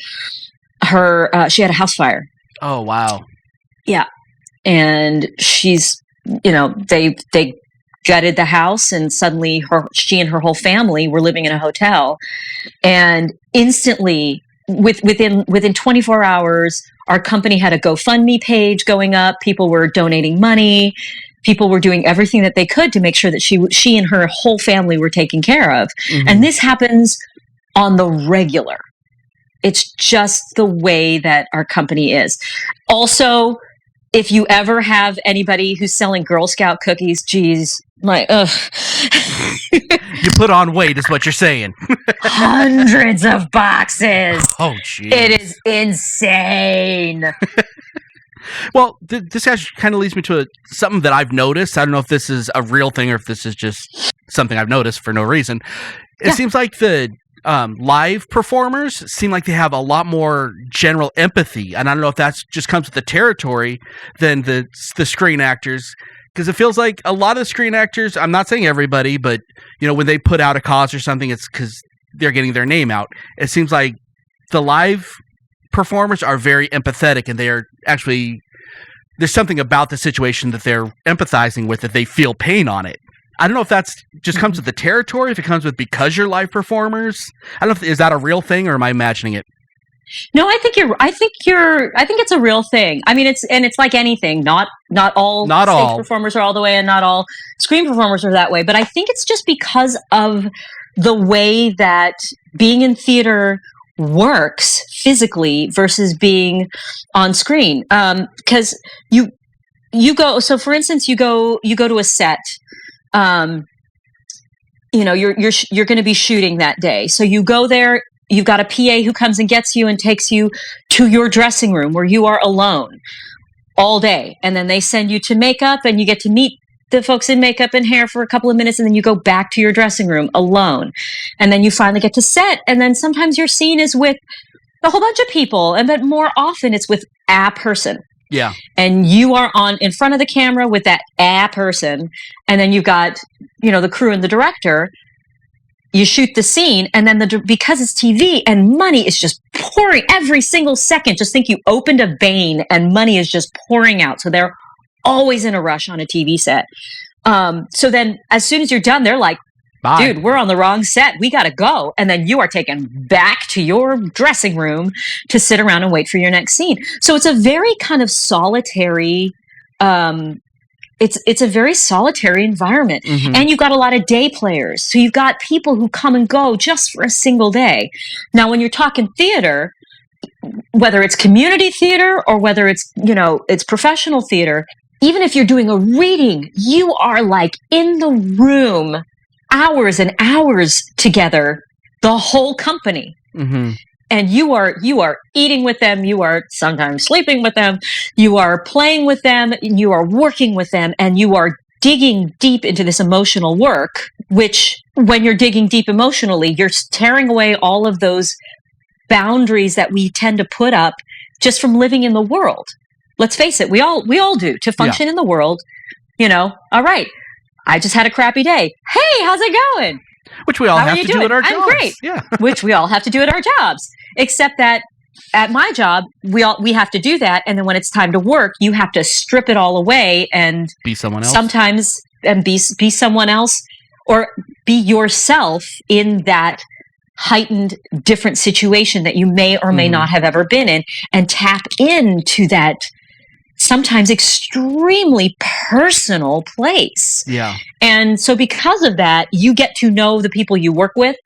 she had a house fire. Oh, wow. Yeah. And she's, they gutted the house, and suddenly she and her whole family were living in a hotel. And instantly, within 24 hours, our company had a GoFundMe page going up. People were donating money. People were doing everything that they could to make sure that she and her whole family were taken care of. Mm-hmm. And this happens on the regular. It's just the way that our company is. Also, if you ever have anybody who's selling Girl Scout cookies, geez, ugh. You put on weight is what you're saying. Hundreds of boxes. Oh, geez. It is insane. Well, this actually kind of leads me to something that I've noticed. I don't know if this is a real thing or if this is just something I've noticed for no reason. It seems like the live performers seem like they have a lot more general empathy. And I don't know if that just comes with the territory than the screen actors. Because it feels like a lot of the screen actors, I'm not saying everybody, but, when they put out a cause or something, it's because they're getting their name out. It seems like the live performers are very empathetic, and they are actually, there's something about the situation that they're empathizing with, that they feel pain on it. I don't know if that's just comes with the territory, if it comes with because you're live performers. I don't know is that a real thing, or am I imagining it? No, I think it's a real thing. I mean, it's like anything. Not all stage performers are all the way, and not all screen performers are that way. But I think it's just because of the way that being in theater works physically versus being on screen. Because you go. So, for instance, you go to a set. You're going to be shooting that day. So you go there. You've got a PA who comes and gets you and takes you to your dressing room where you are alone all day. And then they send you to makeup, and you get to meet the folks in makeup and hair for a couple of minutes. And then you go back to your dressing room alone. And then you finally get to set. And then sometimes your scene is with a whole bunch of people. But more often it's with a person. Yeah. And you are in front of the camera with that a person. And then you've got, the crew and the director. You shoot the scene, and then because it's TV and money is just pouring every single second. Just think you opened a vein and money is just pouring out. So they're always in a rush on a TV set. So then as soon as you're done, they're like, bye. Dude, we're on the wrong set. We got to go. And then you are taken back to your dressing room to sit around and wait for your next scene. So it's a very kind of solitary It's a very solitary environment. Mm-hmm. And you've got a lot of day players. So you've got people who come and go just for a single day. Now, when you're talking theater, whether it's community theater or whether it's, it's professional theater, even if you're doing a reading, you are like in the room hours and hours together, the whole company. Mm-hmm. And you are eating with them. You are sometimes sleeping with them. You are playing with them. You are working with them, and you are digging deep into this emotional work. Which, when you're digging deep emotionally, you're tearing away all of those boundaries that we tend to put up just from living in the world. Let's face it, we all do to function in the world. All right, I just had a crappy day. Hey, how's it going? Which we all have to do at our jobs. I'm great. Yeah. Which we all have to do at our jobs. Except that at my job, we have to do that. And then when it's time to work, you have to strip it all away and be someone else. Sometimes and be someone else, or be yourself in that heightened different situation that you may or may not have ever been in, and tap into that sometimes extremely personal place. Yeah. And so because of that, you get to know the people you work with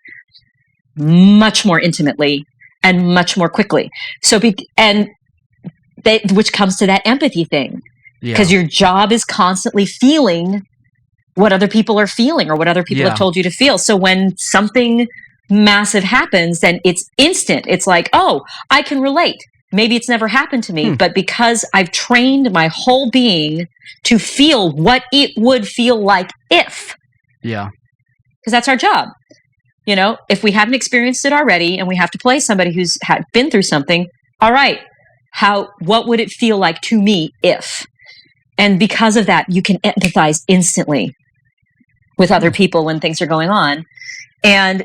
much more intimately and much more quickly. Which comes to that empathy thing. Because your job is constantly feeling what other people are feeling or what other people have told you to feel. So when something massive happens, then it's instant. It's like, oh, I can relate. Maybe it's never happened to me, but because I've trained my whole being to feel what it would feel like if. Yeah. Because that's our job. If we haven't experienced it already and we have to play somebody who's been through something, all right, what would it feel like to me if? And because of that, you can empathize instantly with other people when things are going on. And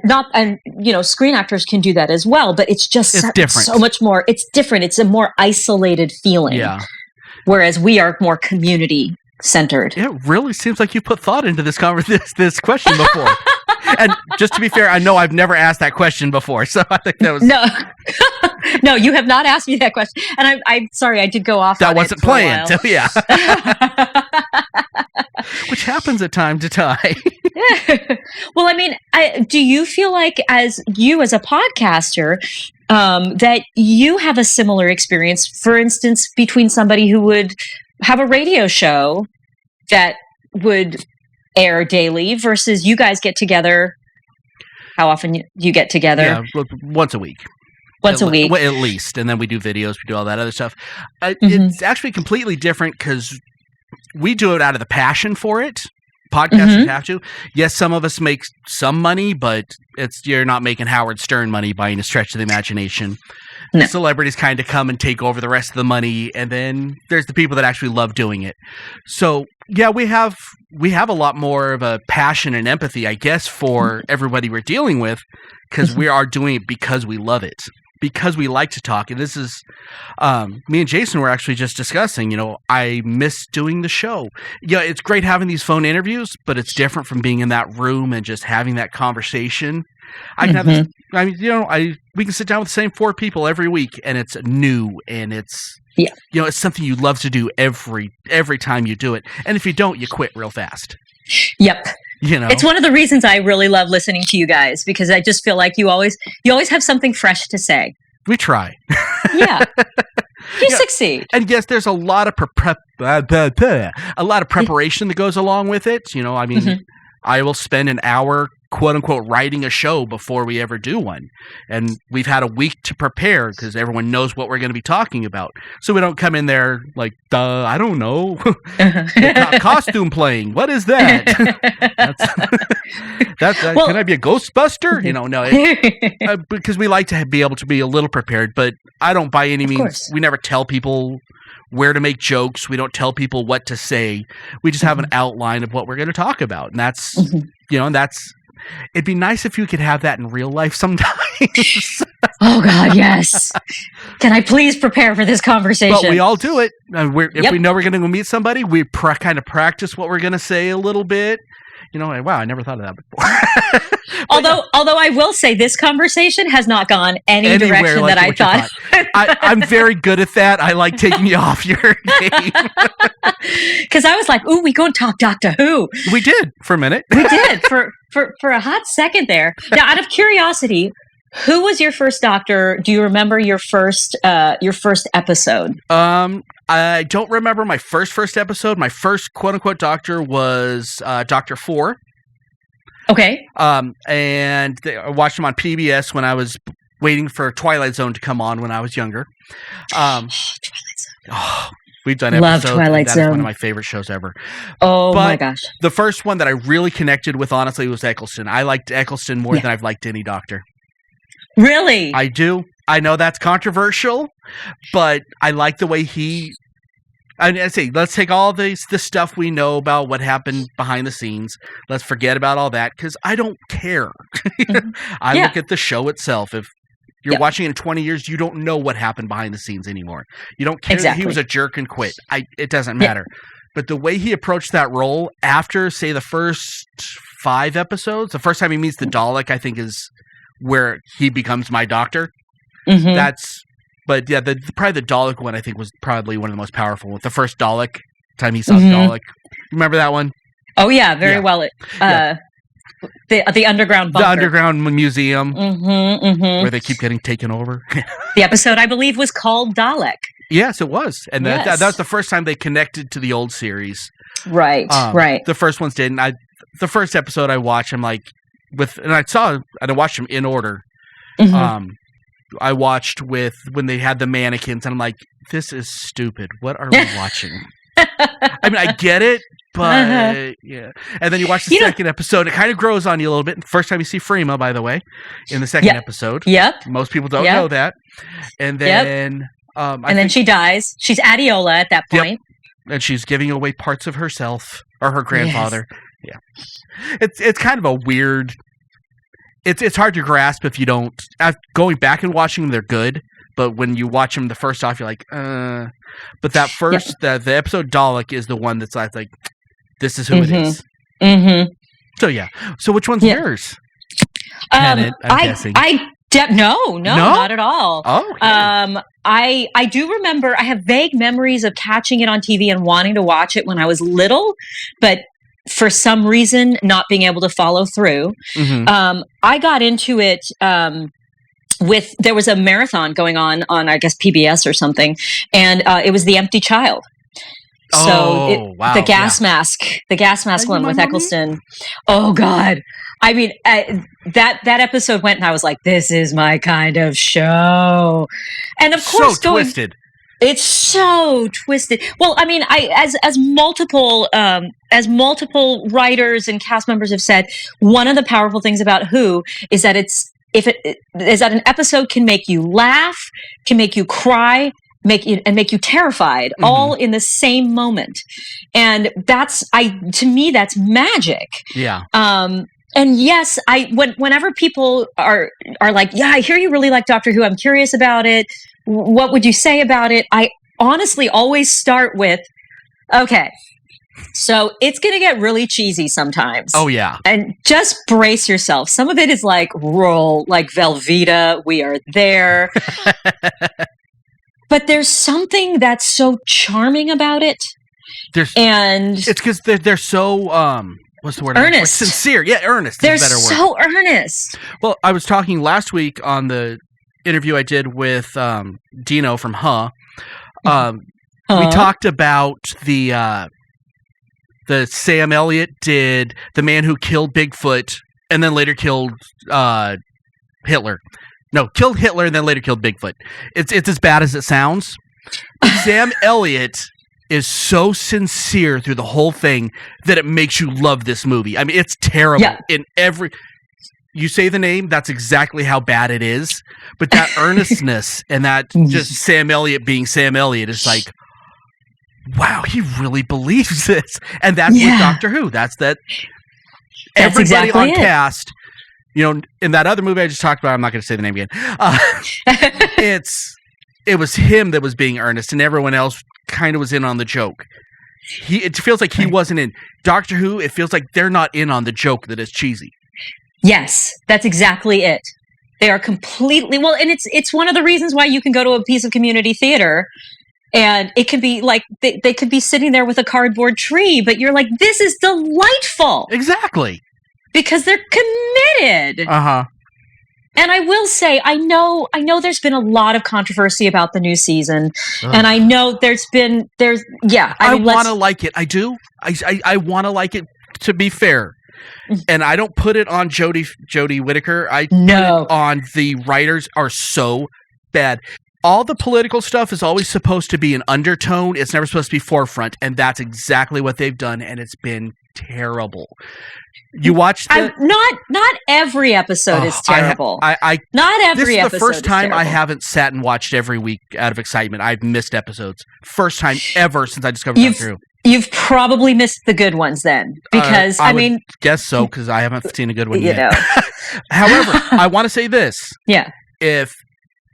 screen actors can do that as well, but it's different. So much more. It's different. It's a more isolated feeling. Yeah. Whereas we are more community centered. It really seems like you put thought into this question before. And just to be fair, I know I've never asked that question before, so I think that was no, you have not asked me that question. And I'm sorry, I did go off. That wasn't planned. Yeah, which happens at time to time. Well, I mean, do you feel like, as a podcaster, that you have a similar experience, for instance, between somebody who would have a radio show that would air daily versus you guys get together? How often you get together? Yeah, once a week. Once a week. At least. And then we do videos, we do all that other stuff. It's actually completely different because we do it out of the passion for it. Podcasters have to. Yes, some of us make some money, but you're not making Howard Stern money by any stretch of the imagination. No. The celebrities kind of come and take over the rest of the money, and then there's the people that actually love doing it. So yeah, we have a lot more of a passion and empathy, I guess, for everybody we're dealing with, because we are doing it because we love it, because we like to talk. And this is me and Jason were actually just discussing, I miss doing the show. Yeah, it's great having these phone interviews, but it's different from being in that room and just having that conversation. I can have this, we can sit down with the same 4 people every week, and it's new, and it's it's something you love to do every time you do it. And if you don't, you quit real fast. Yep. It's one of the reasons I really love listening to you guys, because I just feel like you always have something fresh to say. We try. Yeah. You succeed. And yes, there's a lot of preparation that goes along with it. I will spend an hour, quote unquote, writing a show before we ever do one. And we've had a week to prepare because everyone knows what we're going to be talking about. So we don't come in there like, I don't know. Costume playing. What is that? Can I be a Ghostbuster? No, because we like to be able to be a little prepared, but I don't by any means, we never tell people where to make jokes. We don't tell people what to say. We just have an outline of what we're going to talk about. And that's, it'd be nice if you could have that in real life sometimes. Oh God, yes. Can I please prepare for this conversation? But we all do it. If we know we're going to go meet somebody, we kind of practice what we're going to say a little bit. Wow, I never thought of that before. Although I will say this conversation has not gone any direction like that I thought. I'm very good at that. I like taking you off your game. Because I was like, ooh, we go and talk Doctor Who. We did for a minute. We did for a hot second there. Now, out of curiosity, who was your first doctor? Do you remember your first episode? I don't remember my first episode. My first quote unquote doctor was Dr. 4. Okay. And I watched him on PBS when I was waiting for Twilight Zone to come on when I was younger. Twilight Zone. Oh, we've done Love episodes. Twilight Zone. That's one of my favorite shows ever. Oh my gosh. The first one that I really connected with, honestly, was Eccleston. I liked Eccleston more than I've liked any doctor. Really? I do. I know that's controversial, but I like the way he... I say, let's take all the stuff we know about what happened behind the scenes. Let's forget about all that, because I don't care. I look at the show itself. If you're watching it in 20 years, you don't know what happened behind the scenes anymore. You don't care that he was a jerk and quit. It doesn't matter. But the way he approached that role after, say, the first 5 episodes, the first time he meets the Dalek, I think is where he becomes my doctor. But yeah, probably the Dalek one, I think, was probably one of the most powerful. The first Dalek time he saw the Dalek. Remember that one? Oh yeah, very well. The underground bunker. The underground museum where they keep getting taken over. The episode, I believe, was called Dalek. Yes, it was. And that was the first time they connected to the old series. Right, right. The first ones didn't. The first episode I watched, I'm like, I watched them in order. I watched when they had the mannequins, and I'm like, this is stupid. What are we watching? I mean, I get it, but yeah. And then you watch the second episode, it kind of grows on you a little bit. First time you see Freema, by the way, in the second episode. Yep. Most people don't know that. And then... then she dies. She's Adiola at that point. Yep. And she's giving away parts of herself, or her grandfather. Yes. Yeah. It's kind of a weird... it's hard to grasp if you don't. Going back and watching them, they're good. But when you watch them the first off, you're like, But that first, the episode Dalek is the one that's like, this is who it is. Mm-hmm. So yeah. So which one's yours? I'm guessing. No, not at all. Oh. Okay. I do remember. I have vague memories of catching it on TV and wanting to watch it when I was little, but for some reason not being able to follow through. Mm-hmm. I got into it. There was a marathon going on I guess PBS or something, and it was The Empty Child. So wow. The gas mask one with Eccleston. Oh God. I mean, that episode went and I was like, this is my kind of show. And of course, twisted. It's so twisted. Well, I mean, as multiple writers and cast members have said, one of the powerful things about Who is that an episode can make you laugh, can make you cry, make you terrified, all in the same moment. And to me that's magic. Yeah. And yes, whenever people are like, yeah, I hear you really like Doctor Who, I'm curious about it. What would you say about it? I honestly always start with, okay, so it's going to get really cheesy sometimes. Oh, yeah. And just brace yourself. Some of it is like, roll, like Velveeta, we are there. But there's something that's so charming about it. It's because they're so... what's the word? Earnest. Sincere. Yeah, earnest. They're is a better word. so earnest. Well, I was talking last week on the interview I did with Dino from We talked about the Sam Elliott did The Man Who Killed Bigfoot and then later killed Hitler. No, killed Hitler and then later killed Bigfoot. It's as bad as it sounds. Sam Elliott is so sincere through the whole thing that it makes you love this movie. I mean, it's terrible in every... You say the name, that's exactly how bad it is. But that earnestness and that just Sam Elliott being Sam Elliott is like, wow, he really believes this. And that's with Doctor Who. That's everybody exactly on cast, in that other movie I just talked about, I'm not going to say the name again. It was him that was being earnest and everyone else kind of was in on the joke. It feels like he wasn't in. Doctor Who, it feels like they're not in on the joke that is cheesy. Yes, that's exactly it. They are completely... Well, and it's one of the reasons why you can go to a piece of community theater and it could be like, they could be sitting there with a cardboard tree, but you're like, this is delightful. Exactly. Because they're committed. Uh-huh. And I will say, I know there's been a lot of controversy about the new season. And I know I want to like it. I do. I want to like it, to be fair. And I don't put it on Jodie Whittaker. Put it on the writers are so bad. All the political stuff is always supposed to be an undertone. It's never supposed to be forefront. And that's exactly what they've done. And it's been terrible. You watched not every episode is terrible. Not every episode. This is the first time I haven't sat and watched every week out of excitement. I've missed episodes. First time ever since I discovered Doctor Who. You've probably missed the good ones then, because I mean, guess so, because I haven't seen a good one yet. However, I want to say this. Yeah. If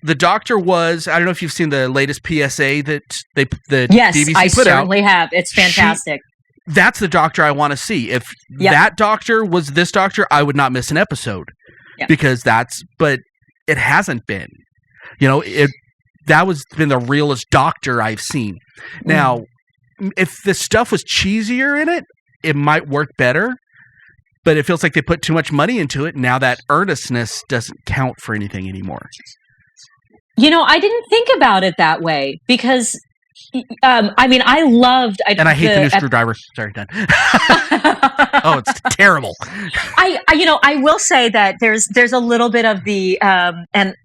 the Doctor was, I don't know if you've seen the latest PSA that BBC yes, I put out. certainly have. It's fantastic. That's the Doctor I want to see. If that Doctor was this Doctor, I would not miss an episode, because but it hasn't been. That was been the realest Doctor I've seen. Now, if the stuff was cheesier in it, it might work better. But it feels like they put too much money into it. Now that earnestness doesn't count for anything anymore. I didn't think about it that way, because I mean, I loved... I hate the new screwdriver. Sorry, done. Oh, it's terrible. I will say that there's a little bit of the... and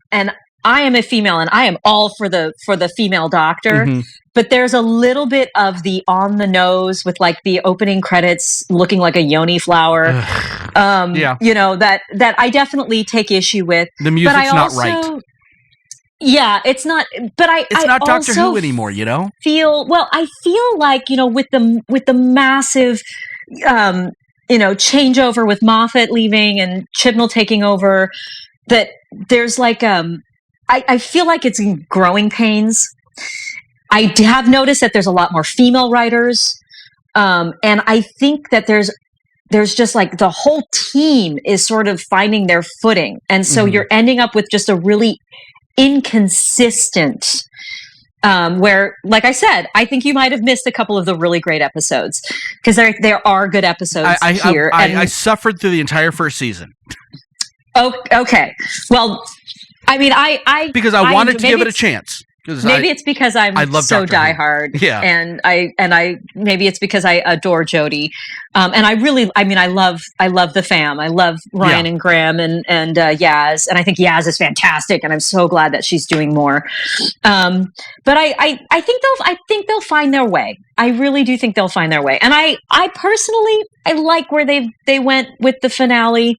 I am a female, and I am all for the female Doctor, but there's a little bit of the on the nose with like the opening credits looking like a yoni flower. That I definitely take issue with. The music's not right. Yeah, it's not. But it's not Doctor Who anymore. I feel like with the massive changeover with Moffat leaving and Chibnall taking over, that there's like, I feel like it's in growing pains. I have noticed that there's a lot more female writers. And I think that there's just like the whole team is sort of finding their footing. And so you're ending up with just a really inconsistent, where, like I said, I think you might have missed a couple of the really great episodes, because there are good episodes here. I suffered through the entire first season. Oh, okay. Well, I mean, because I wanted to give it a chance. Maybe it's because I'm so diehard, yeah, and I maybe it's because I adore Jodie, and I love the fam. I love Ryan and Graham and Yaz, and I think Yaz is fantastic, and I'm so glad that she's doing more. But I think they'll find their way. I really do think they'll find their way, and I personally like where they went with the finale.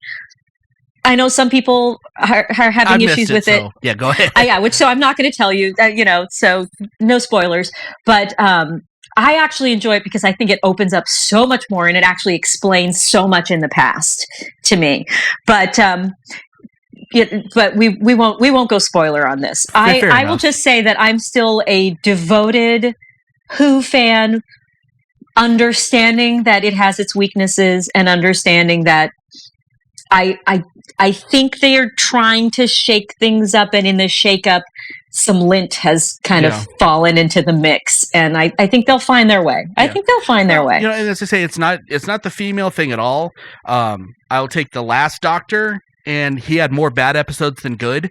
I know some people are having issues with it. Yeah, go ahead. So I'm not going to tell you, so no spoilers. But I actually enjoy it because I think it opens up so much more, and it actually explains so much in the past to me. But we won't go spoiler on this. I will just say that I'm still a devoted Who fan, understanding that it has its weaknesses and understanding that I think they are trying to shake things up, and in the shake-up, some lint has kind of fallen into the mix, and I think they'll find their way. I think they'll find their way. And as I say, it's not the female thing at all. I'll take The Last Doctor, and he had more bad episodes than good.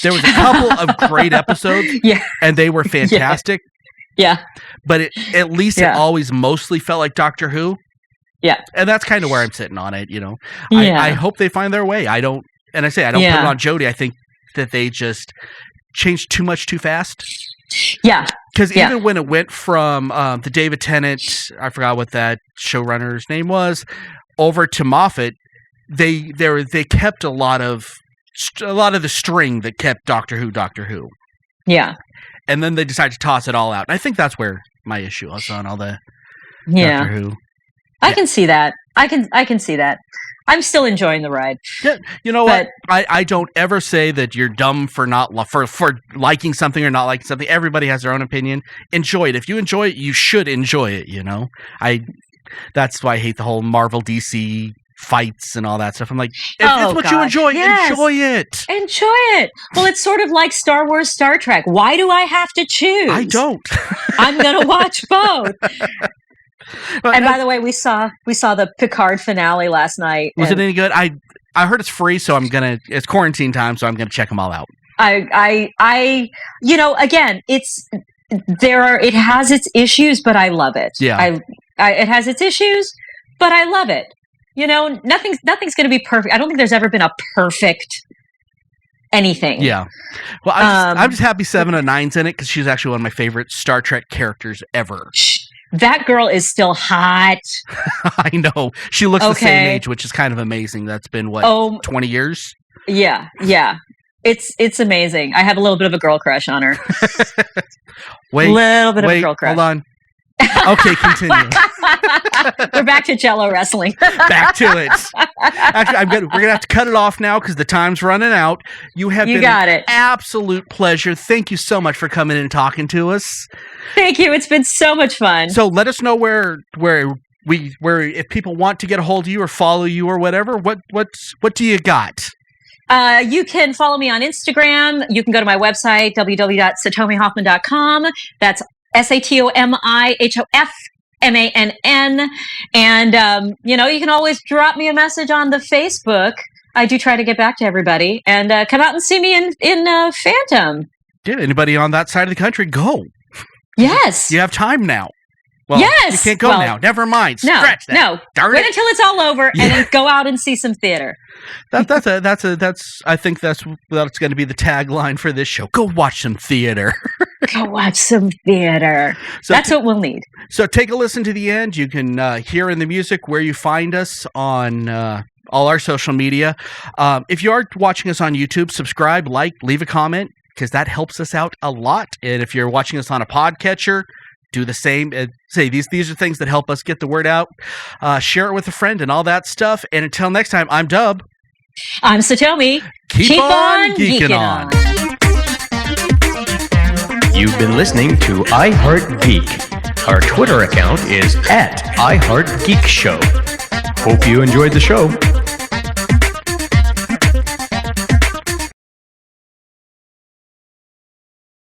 There was a couple of great episodes, and they were fantastic. Yeah. But at least it always mostly felt like Doctor Who. Yeah. And that's kind of where I'm sitting on it, I hope they find their way. I don't put it on Jodie. I think that they just changed too much too fast. Yeah. Because even when it went from the David Tennant, I forgot what that showrunner's name was, over to Moffat, they kept a lot of the string that kept Doctor Who. Yeah. And then they decided to toss it all out. And I think that's where my issue was on all the Doctor Who. I can see that. I can see that. I'm still enjoying the ride. Yeah, you know what? I don't ever say that you're dumb for liking something or not liking something. Everybody has their own opinion. Enjoy it. If you enjoy it, you should enjoy it. That's why I hate the whole Marvel DC fights and all that stuff. I'm like, if it's what you enjoy, enjoy it. Enjoy it. Well, it's sort of like Star Wars, Star Trek. Why do I have to choose? I don't. I'm gonna watch both. And by the way, we saw the Picard finale last night. Was it any good? I heard it's free, so it's quarantine time, so I'm gonna check them all out. Again, it has its issues, but I love it. Yeah. It has its issues, but I love it. Nothing's gonna be perfect. I don't think there's ever been a perfect anything. Yeah. Well, I'm just happy 7 of 9's in it, because she's actually one of my favorite Star Trek characters ever. That girl is still hot. I know. She looks the same age, which is kind of amazing. That's been, 20 years? Yeah. It's amazing. I have a little bit of a girl crush on her. Wait, a girl crush. Hold on. Okay, continue. We're back to Jello wrestling. Back to it. Actually, we're gonna have to cut it off now because the time's running out. You been an absolute pleasure. Thank you so much for coming in and talking to us. Thank you. It's been so much fun. So let us know where if people want to get a hold of you or follow you or whatever. What do you got? You can follow me on Instagram. You can go to my website, www.satomihofmann.com. That's SATOMIHOFMANN. And, you can always drop me a message on the Facebook. I do try to get back to everybody. And come out and see me in Phantom. Yeah, anybody on that side of the country, go. Yes. You have time now. Well, yes. You can't go now. Never mind. Scratch that. No. Darn Wait it. until it's all over and then go out and see some theater. I think that's going to be the tagline for this show. Go watch some theater. Go watch some theater. So that's what we'll need. So take a listen to the end. You can hear in the music where you find us on all our social media. If you are watching us on YouTube, subscribe, like, leave a comment, because that helps us out a lot. And if you're watching us on a podcatcher, do the same. Say these are things that help us get the word out. Share it with a friend and all that stuff. And until next time, I'm Dub. I'm Satomi. Keep on geeking on. You've been listening to iHeartGeek. Our Twitter account is @iHeartGeekShow. Hope you enjoyed the show.